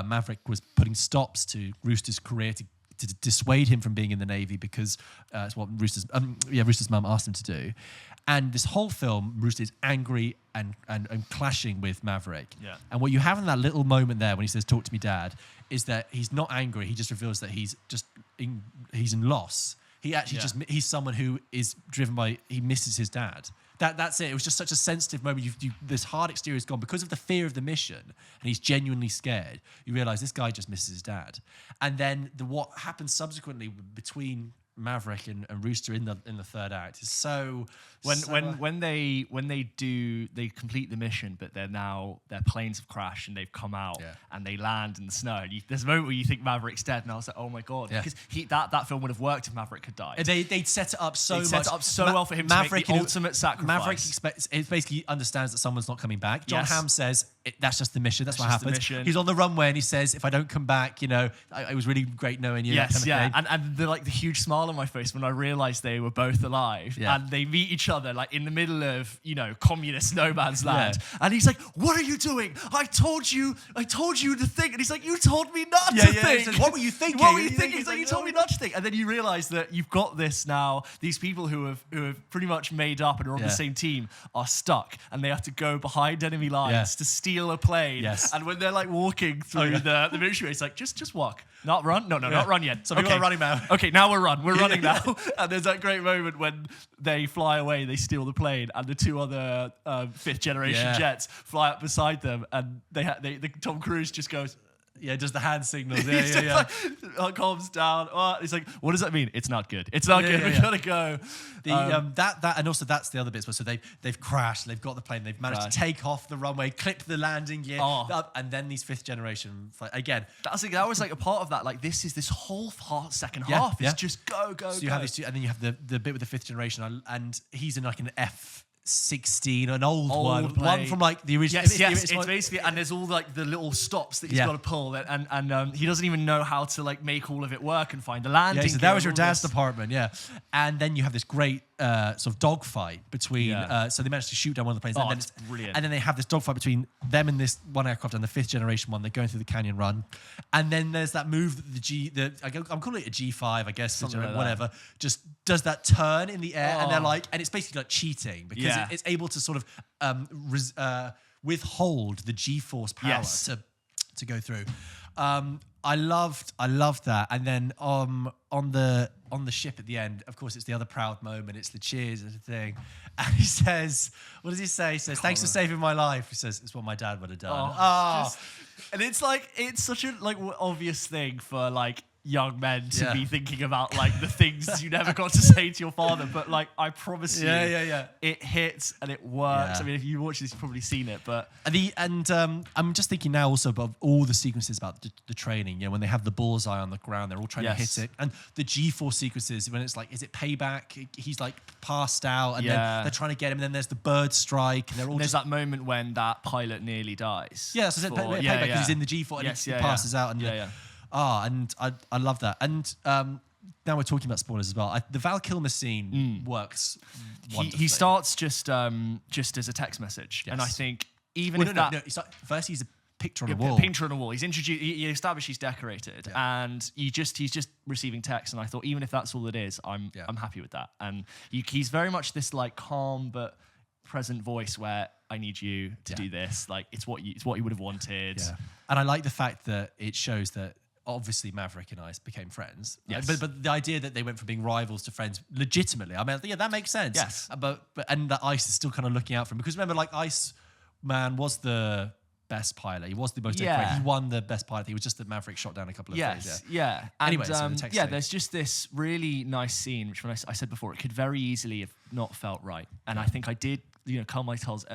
Maverick was putting stops to Rooster's career to dissuade him from being in the Navy because it's what Rooster's mum asked him to do. And this whole film, Rooster is angry and clashing with Maverick. Yeah. And what you have in that little moment there when he says, talk to me, Dad, is that he's not angry. He just reveals that he's in loss. He actually he's someone who is driven by, he misses his dad. That's it. It was just such a sensitive moment. This hard exterior is gone because of the fear of the mission, and he's genuinely scared. You realize this guy just misses his dad. And then what happens subsequently between Maverick and Rooster in the third act is when they complete the mission, but their planes have crashed and they've come out and they land in the snow. And there's a moment where you think Maverick's dead, and I was like, oh my god, because that film would have worked if Maverick had died. They'd set it up so well for him Maverick to make the ultimate sacrifice. Maverick basically understands that someone's not coming back. John Hamm says, that's just the mission. That's what just the happens. mission. He's on the runway and he says, "If I don't come back, it was really great knowing you." Yes, that kind of thing. and the huge smile on my face when I realised they were both alive, and they meet each other like in the middle of communist no man's land, and he's like, "What are you doing? I told you to think," and he's like, "You told me not to think." He says, "What were you thinking? What were you thinking?" He's like, "You told me not to think," and then you realise that you've got this now. These people who have pretty much made up and are on the same team are stuck, and they have to go behind enemy lines to steal a plane. Yes. And when they're like walking through the military, it's like just walk, not run. No, not run yet. So people are running now. Okay, now we're running now. And there's that great moment when they fly away, they steal the plane, and the two other fifth generation jets fly up beside them, and Tom Cruise just goes. Yeah, does the hand signals. Like, calms down. Oh, he's like, what does that mean? It's not good. It's not good. We gotta go. That and also that's the other bit. So they've crashed. They've got the plane. They've managed to take off the runway, clip the landing gear, and then these fifth generation again. That was like a part of that. Like this whole second half is just go. So you have these two, and then you have the bit with the fifth generation, and he's in like an F-16, an old one from like the original. Yes, it's basically, and there's all like the little stops that he's got to pull, and he doesn't even know how to like make all of it work and find the landing. Yeah, so that was your dad's department, and then you have this great sort of dogfight between. So they managed to shoot down one of the planes. And then it's brilliant. And then they have this dogfight between them and this one aircraft and the fifth generation one. They're going through the canyon run, and then there's that move that I'm calling it a G5, I guess, whatever. Just does that turn in the air, and they're like, and it's basically like cheating because it's able to sort of withhold the G-force power to go through. I loved that, and then on the ship at the end, of course, it's the other proud moment. It's the cheers and the thing, and he says, "What does he say?" He says, "Thanks for saving my life." He says, "It's what my dad would have done." And it's like it's such a like obvious thing for like young men to be thinking about like the things you never got to say to your father, but like I promise you, it hits and it works. I mean, if you watch this, you've probably seen it, but I'm just thinking now also about all the sequences about the training. When they have the bullseye on the ground, they're all trying to hit it, and the G-force sequences when it's like, is it payback? He's like passed out, and then they're trying to get him. And then there's the bird strike, and they're all. There's that moment when that pilot nearly dies. Yeah, so payback because he's in the G-force and he passes out, and and I love that. And now we're talking about spoilers as well. The Val Kilmer scene works wonderfully. He starts just as a text message, and I think even first he's a picture on a wall. Picture on a wall. He's introduced. He established he's decorated, and he's just receiving text. And I thought, even if that's all it is, I'm happy with that. And he's very much this like calm but present voice where I need you to do this. Like it's what you would have wanted. Yeah. And I like the fact that it shows that. Obviously, Maverick and Ice became friends. Yes. But the idea that they went from being rivals to friends legitimately, I mean, that makes sense. Yes. But that Ice is still kind of looking out for him. Because remember, like, Ice Man was the best pilot. He was the most decorated. He won the best pilot. He was just that Maverick shot down a couple of things. Yeah. Anyway, and, there's just this really nice scene, which when I said before, it could very easily have not felt right. And I think I did, curl my toes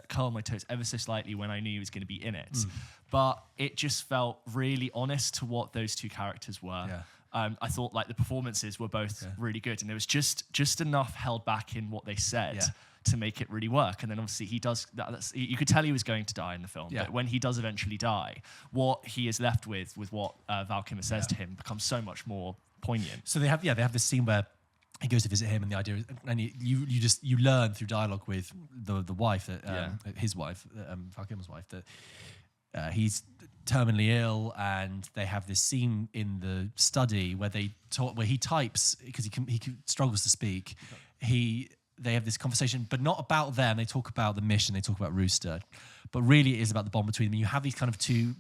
ever so slightly when I knew he was going to be in it. But it just felt really honest to what those two characters were. Yeah. I thought like the performances were both really good, and there was just enough held back in what they said to make it really work. And then obviously he does you could tell he was going to die in the film, but when he does eventually die, what he is left with what Val Kilmer says to him becomes so much more poignant. So they have this scene where he goes to visit him, and the idea is, and you learn through dialogue with the wife, his wife, Val Kilmer's wife, that he's terminally ill, and they have this scene in the study where where he types because he struggles to speak. They have this conversation, but not about them. They talk about the mission. They talk about Rooster, but really it is about the bond between them. And you have these kind of two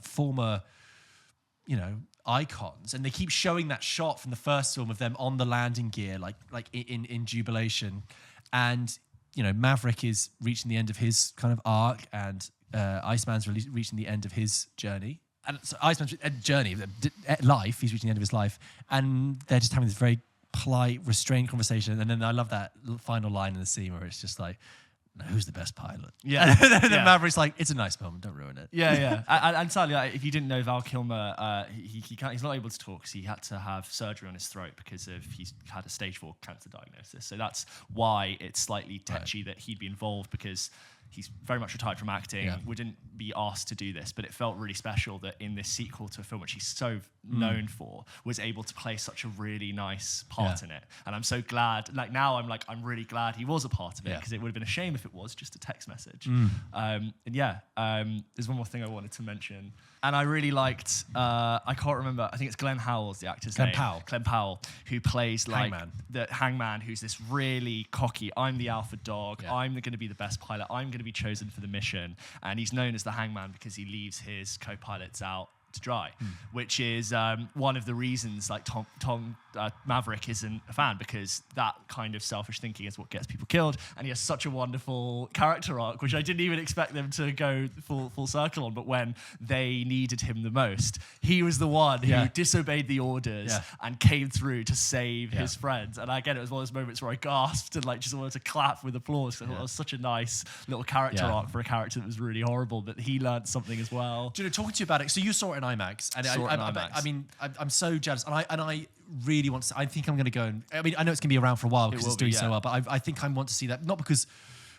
former, icons, and they keep showing that shot from the first film of them on the landing gear, like in jubilation, and Maverick is reaching the end of his kind of arc, and Iceman's reaching the end of his journey, and so Iceman's journey, life. He's reaching the end of his life, and they're just having this very polite, restrained conversation. And then I love that final line in the scene where it's just like, who's the best pilot? Yeah. And then Maverick's like, it's a nice moment, don't ruin it. Yeah. And sadly, if you didn't know, Val Kilmer, he's not able to talk because he had to have surgery on his throat because he's had a stage 4 cancer diagnosis. So that's why it's slightly touchy that he'd be involved, because he's very much retired from acting, wouldn't be asked to do this, but it felt really special that in this sequel to a film which he's so known for, was able to play such a really nice part in it. And I'm so glad, like now I'm really glad he was a part of it, because it would have been a shame if it was just a text message. There's one more thing I wanted to mention. And I really liked, I can't remember, I think it's Glenn Howell's the actor's name. Glenn Powell, who plays like the hangman, who's this really cocky, I'm the alpha dog, I'm going to be the best pilot, I'm going to be chosen for the mission. And he's known as the hangman because he leaves his co-pilots out to dry, which is one of the reasons like Tom Maverick isn't a fan, because that kind of selfish thinking is what gets people killed. And he has such a wonderful character arc, which I didn't even expect them to go full circle on. But when they needed him the most, he was the one who disobeyed the orders and came through to save his friends. And again, it was one of those moments where I gasped and like just wanted to clap with applause. I thought it was such a nice little character arc for a character that was really horrible, but he learned something as well. Do you know, talking to you about it, so you saw it in IMAX, and I mean, I'm so jealous, and I really want to. I think I'm going to go and. I mean, I know it's going to be around for a while because it's doing so well, but I think I want to see that, not because,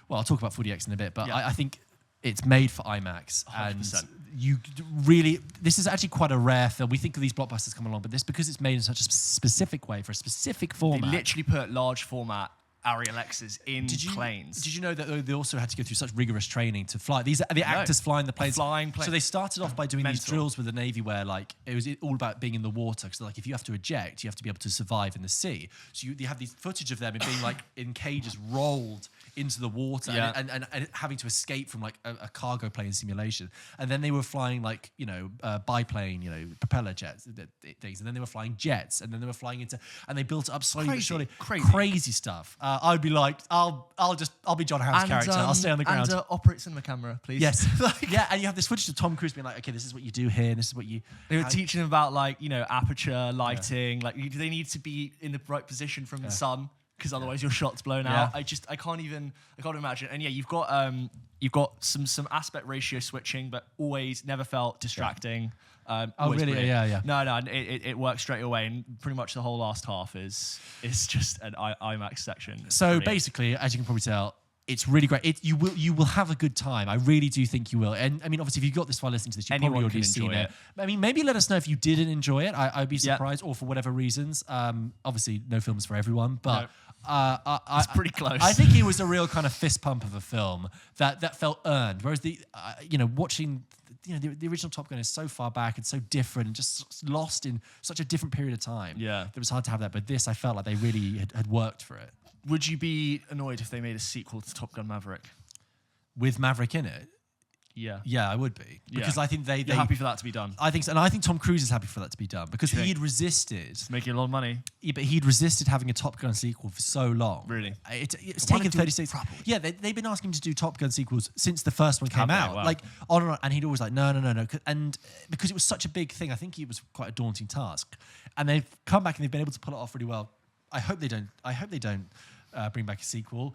well, I'll talk about 4DX in a bit, but I think it's made for IMAX, 100%. And you really, this is actually quite a rare film. We think of these blockbusters coming along, but this, because it's made in such a specific way for a specific format. They literally put large format Arri Alexas in planes. Did you know that they also had to go through such rigorous training to fly? These are the actors flying the planes. Flying planes. So they started off by doing these drills with the Navy where like it was all about being in the water, because like if you have to eject, you have to be able to survive in the sea. So you have these footage of them being like in cages rolled into the water and having to escape from like a cargo plane simulation. And then they were flying like, biplane, propeller jets things. And then they were flying jets, and then they were flying into, and they built it up slowly but surely. Crazy stuff. I'd be like, I'll be John Hamm's character. I'll stay on the ground. And operate cinema camera, please. Yes. And you have this footage of Tom Cruise being like, okay, this is what you do here, and this is what you... They were teaching him about like, aperture, lighting, like they need to be in the right position from the sun, because otherwise your shot's blown out. I can't imagine. And you've got some aspect ratio switching, but always never felt distracting. Oh, really? Brilliant. Yeah. No, it works straight away, and pretty much the whole last half is just an IMAX section. So basically, as you can probably tell, it's really great. You will have a good time. I really do think you will. And I mean, obviously, if you got this far listening to this, you probably already seen it. I mean, maybe let us know if you didn't enjoy it. I'd be surprised, or for whatever reasons. Obviously, no film's for everyone, but. It's pretty close. I think it was a real kind of fist pump of a film that felt earned. Whereas watching the original Top Gun is so far back and so different and just lost in such a different period of time. Yeah, it was hard to have that. But this, I felt like they really had worked for it. Would you be annoyed if they made a sequel to Top Gun Maverick with Maverick in it? Yeah, I would be, because I think they're happy for that to be done. I think so, and I think Tom Cruise is happy for that to be done, because he had resisted. It's making a lot of money. Yeah, but he'd resisted having a Top Gun sequel for so long. Really? It's taken 36. Yeah, they've been asking him to do Top Gun sequels since the first one came out. Wow. Like on and on, and he'd always like no, and because it was such a big thing, I think it was quite a daunting task. And they've come back and they've been able to pull it off really well. I hope they don't. Bring back a sequel.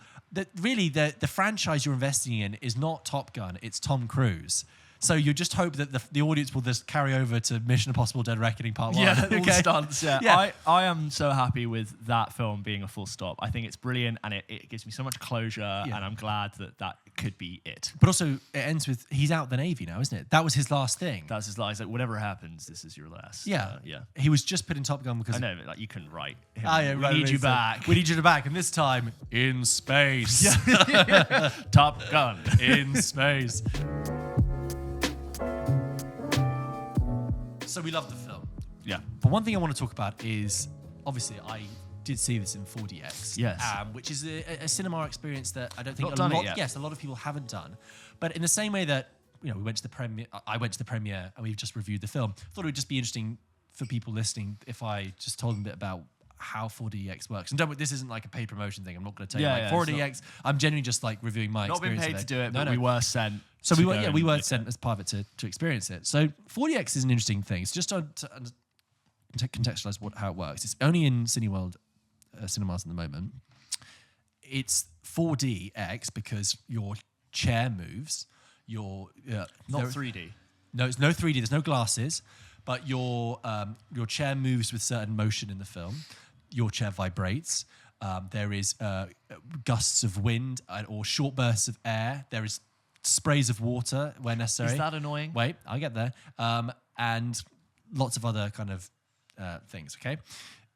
Really, the franchise you're investing in is not Top Gun, it's Tom Cruise. So you just hope that the audience will just carry over to Mission Impossible Dead Reckoning Part 1. Yeah, all the stunts, I am so happy with that film being a full stop. I think it's brilliant, and it gives me so much closure, and I'm glad that could be it. But also, it ends with, he's out the Navy now, isn't it? That was his last thing. That's his last. Like, whatever happens, this is your last. Yeah. He was just put in Top Gun because... I know, but like, you couldn't write him. We need you back. We need you back, and this time, in space. Top Gun. In space. So we love the film. Yeah. But one thing I want to talk about is, obviously, I did see this in 4DX. Yes. Which is a cinema experience that I don't think a lot of people haven't done. But in the same way that, we went to the premiere, I went to the premiere and we've just reviewed the film, I thought it would just be interesting for people listening if I just told them a bit about how 4DX works. And this isn't like a paid promotion thing. I'm not going to tell you 4DX. I'm genuinely just like reviewing my experience. Not being paid to do it, but we were sent. So we were sent as part of it to experience it. So 4DX is an interesting thing. It's just to contextualize how it works. It's only in Cineworld cinemas at the moment. It's 4DX because your chair moves. Not 3D. No, it's no 3D. There's no glasses, but your chair moves with certain motion in the film. Your chair vibrates. There is gusts of wind or short bursts of air. There is sprays of water where necessary. Is that annoying? Wait, I'll get there. And lots of other kind of things, okay?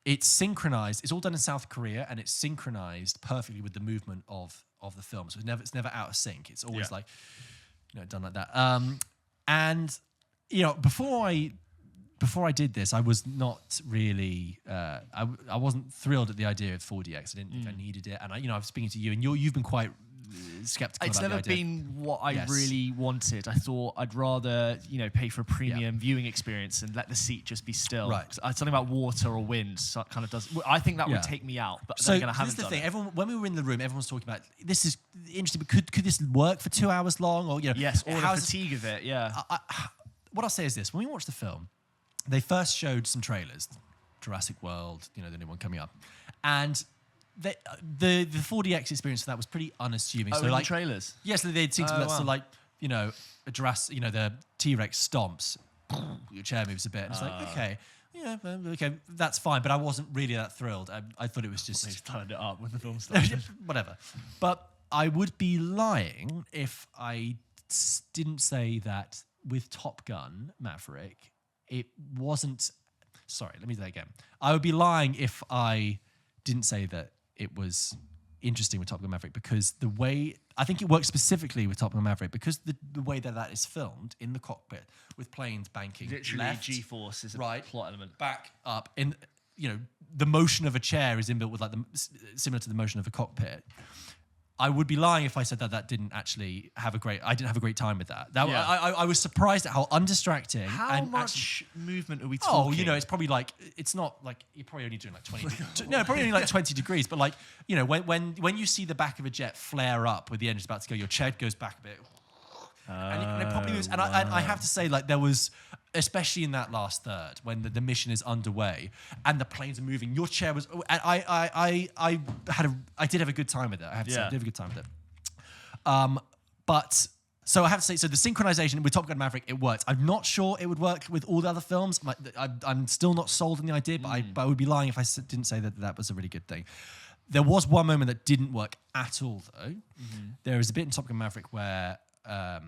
It's synchronized. It's all done in South Korea, and it's synchronized perfectly with the movement of the film. So it's never out of sync. It's always like, done like that. And before I did this, I was not really. I wasn't thrilled at the idea of 4DX. I didn't think I needed it. And I was speaking to you, and you've been quite skeptical. It's about never the idea. been what I really wanted. I thought I'd rather pay for a premium viewing experience and let the seat just be still. Right. Something about water or wind kind of does. I think that would take me out. But then again, I haven't this is the done thing. it. Everyone, when we were in the room, everyone was talking about this is interesting. But could this work for 2 hours long? Or Yes, or the fatigue of it. Yeah. What I'll say is this: when we watched the film, they first showed some trailers, Jurassic World, the new one coming up, and the 4DX experience for that was pretty unassuming. Oh, so in like the trailers. Yes, they'd seen wow. so like a Jurassic, the T-Rex stomps, your chair moves a bit. And it's like okay, okay, that's fine. But I wasn't really that thrilled. I thought it was just They just turned it up when the film started. whatever. But I would be lying if I didn't say that with Top Gun Maverick, it wasn't. Sorry, let me do that again. I would be lying if I didn't say that it was interesting with Top Gun Maverick, because the way I think it works specifically with Top Gun Maverick, because the way that is filmed in the cockpit with planes banking Literally, left, G-force is a right, plot element. back, up. In the motion of a chair is inbuilt with similar to the motion of a cockpit. I would be lying if I said that didn't actually have a great. I didn't have a great time with that. I was surprised at how undistracting. How much movement are we talking? It's probably it's not like you're probably only doing like 20. No, probably only like 20 degrees. But when you see the back of a jet flare up with the engines about to go, your chair goes back a bit. And it probably was. And I have to say, there was, especially in that last third, when the mission is underway and the planes are moving, your chair was. And I did have a good time with it. I have to say, I did have a good time with it. But so I have to say, so the synchronization with Top Gun Maverick, it worked. I'm not sure it would work with all the other films. I'm still not sold on the idea, but I would be lying if I didn't say that was a really good thing. There was one moment that didn't work at all, though. Mm-hmm. There is a bit in Top Gun Maverick where a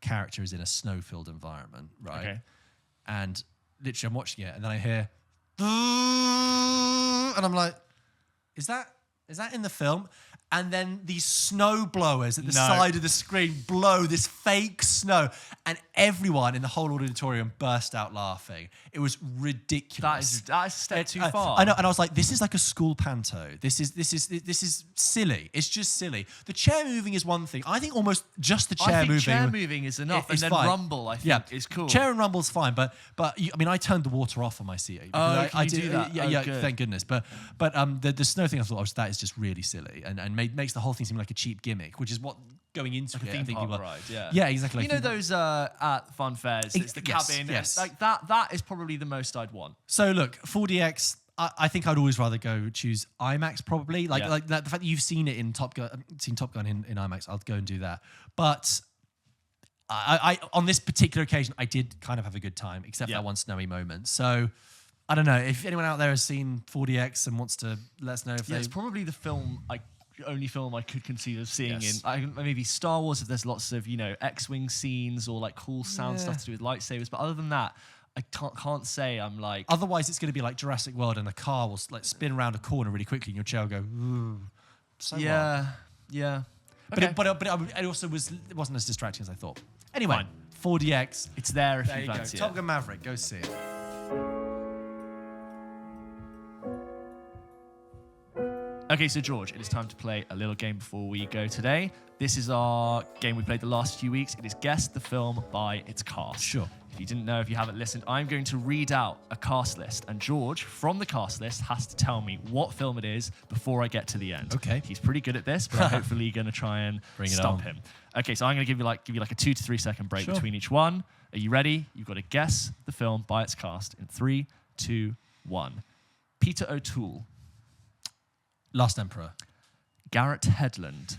character is in a snow-filled environment, right? Okay. And literally, I'm watching it, and then I hear, and I'm like, is that in the film? And then these snow blowers at the side of the screen blow this fake snow, and everyone in the whole auditorium burst out laughing. It was ridiculous. That is a step too far. I know, and I was like, "This is like a school panto. This is silly. It's just silly." The chair moving is one thing. I think almost just the chair moving. Chair moving is enough, and then fine. rumble. I think is cool. Chair and rumble's fine, but I turned the water off on my seat. I did do that. Yeah, good. thank goodness. But the snow thing, I thought that is just really silly, and makes the whole thing seem like a cheap gimmick, which is what going into it. Theme I think park ride, yeah, exactly. Those at fun fairs, it's the cabin. Yes. Like that is probably the most I'd want. So look, 4DX. I think I'd always rather choose IMAX probably. Like the fact that you've seen it in Top Gun in IMAX, I'll go and do that. But I on this particular occasion, I did kind of have a good time, except for that one snowy moment. So I don't know if anyone out there has seen 4DX and wants to let us know if it's probably the only film I could conceive of seeing Yes. in maybe Star Wars, if there's lots of X-wing scenes or like cool sound stuff to do with lightsabers. But other than that, I can't say I'm like. Otherwise, it's going to be like Jurassic World, and the car will spin around a corner really quickly, and your chair will go. Ooh. So yeah. Okay. But it also it wasn't as distracting as I thought. Anyway, Fine. 4DX. It's there if There you you go. fancy it. Top Gun Maverick. Go see it. Okay, so George, it is time to play a little game before we go today. This is our game we played the last few weeks. It is Guess the Film by its cast. Sure. If you didn't know, if you haven't listened, I'm going to read out a cast list, and George, from the cast list, has to tell me what film it is before I get to the end. Okay. He's pretty good at this, but I'm hopefully going to try and Bring it stump on. him. Okay, so I'm going to give you like a 2 to 3 second break Sure. between each one. Are you ready? You've got to guess the film by its cast in 3, 2, 1. Peter O'Toole. Last Emperor. Garrett Hedlund.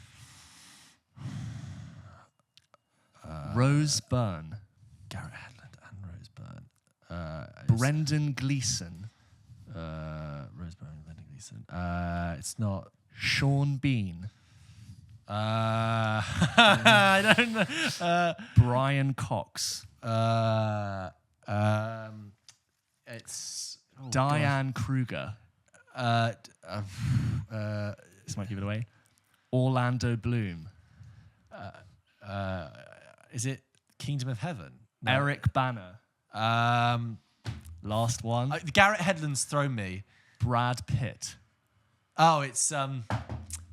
Rose Byrne. Garrett Hedlund and Rose Byrne. Brendan Gleeson. Rose Byrne and Brendan Gleeson. It's not. Sean Bean. I don't know. Brian Cox. It's Diane Kruger. God. This might give it away. Orlando Bloom. Is it Kingdom of Heaven? No. Eric Banner. Last one. Garrett Hedlund's thrown me. Brad Pitt. Oh, it's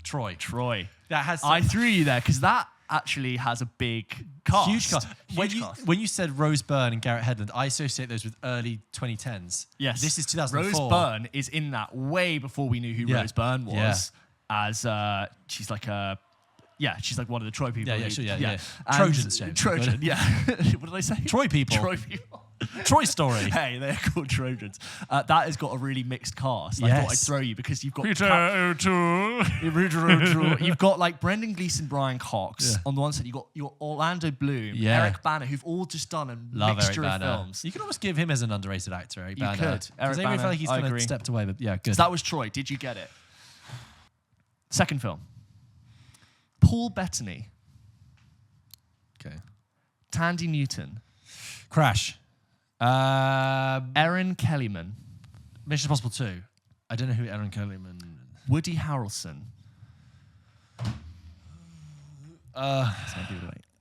Troy. Troy. That has. I threw you there because that actually has a big cast. Huge cast. Huge cast. When you said Rose Byrne and Garrett Hedlund, I associate those with early 2010s. Yes. This is 2004. Rose Byrne is in that way before we knew who Rose Byrne was. As she's like a... Yeah, she's like one of the Troy people. Yeah. And Trojans, James. Trojan, yeah. What did I say? Troy people. Troy people. Troy Story. Hey, they're called Trojans. That has got a really mixed cast. I thought I'd throw you because you've got Peter O'Toole. You've got like Brendan Gleeson, Brian Cox on the one side. You've got your Orlando Bloom, Eric Banner, who've all just done a mixture of films. You can almost give him as an underrated actor, Eric Banner. You could. Eric Banner, I feel like he's kind of stepped away, but yeah, good. So that was Troy. Did you get it? Second film. Paul Bettany. Okay. Tandy Newton. Crash. Erin Kellyman. Mission Impossible 2. I don't know who Erin Kellyman. Woody Harrelson.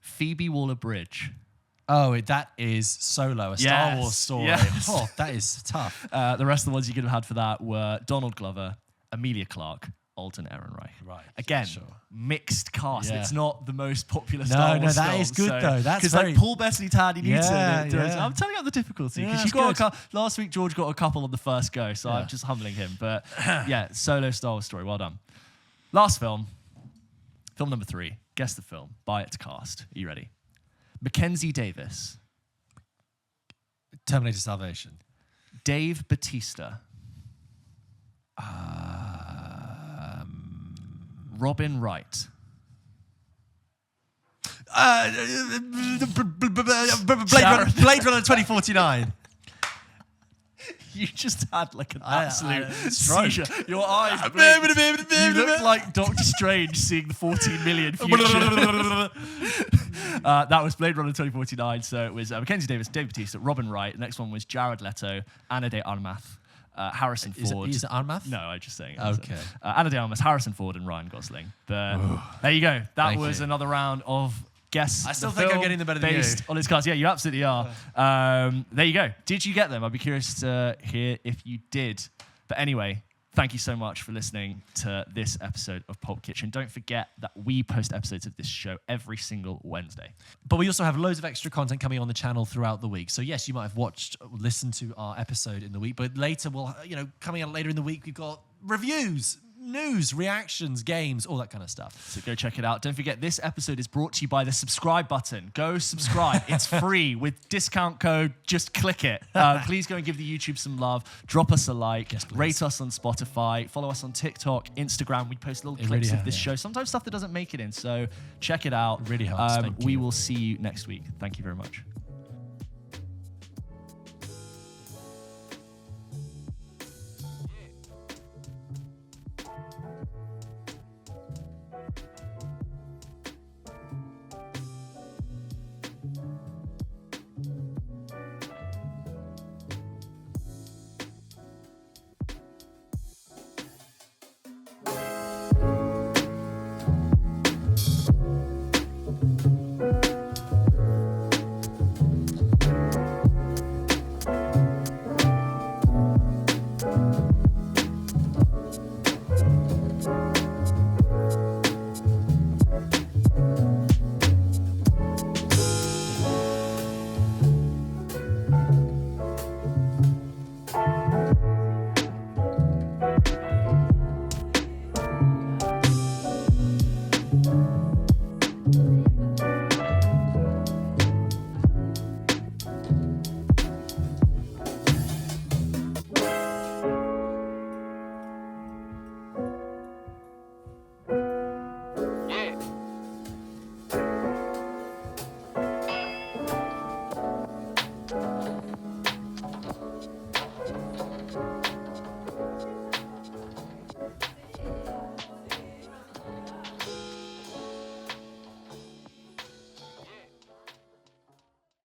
Phoebe Waller-Bridge. Oh, that is Solo, a Star Wars story. Yes. Oh, that is tough. The rest of the ones you could have had for that were Donald Glover, Emilia Clarke, Alden Ehrenreich. Right. Again, sure. Mixed cast. Yeah. It's not the most popular Star Wars that film, is good though. That's because very... like Paul Bettany, Tandy Newton. Yeah. I'm telling you the difficulty because Yeah, you got last week. George got a couple on the first go, so I'm just humbling him. But yeah, Solo Star Wars story. Well done. Last film. Film number 3. Guess the film by its cast. Are you ready? Mackenzie Davis. Terminator Salvation. Dave Bautista. Robin Wright. Blade Runner 2049. You just had like an absolute stroke. seizure. Your eyes blinked. You look like Doctor Strange seeing the 14 million future. That was Blade Runner 2049. So it was Mackenzie Davis, Dave Bautista, Robin Wright. The next one was Jared Leto, Anna de Armas, Harrison Ford. Is it Armas? No, I'm just saying. Okay. Anna de Armas, Harrison Ford, and Ryan Gosling. But there you go. That was another round of Guess. I still think I'm getting them better than you. Based on its cast. Yeah, you absolutely are. There you go. Did you get them? I'd be curious to hear if you did. But anyway, thank you so much for listening to this episode of Pulp Kitchen. Don't forget that we post episodes of this show every single Wednesday. But we also have loads of extra content coming on the channel throughout the week. So yes, you might have watched or listened to our episode in the week, but later coming out later in the week, we've got reviews, news, reactions, games, all that kind of stuff. So go check it out. Don't forget, this episode is brought to you by the subscribe button. Go subscribe. It's free with discount code. Just click it. Please go and give the YouTube some love. Drop us a like. Yes, please. Rate us on Spotify. Follow us on TikTok, Instagram. We post little clips of this show. Sometimes stuff that doesn't make it in. So check it out. It really helps. Thank you. We will see you next week. Thank you very much.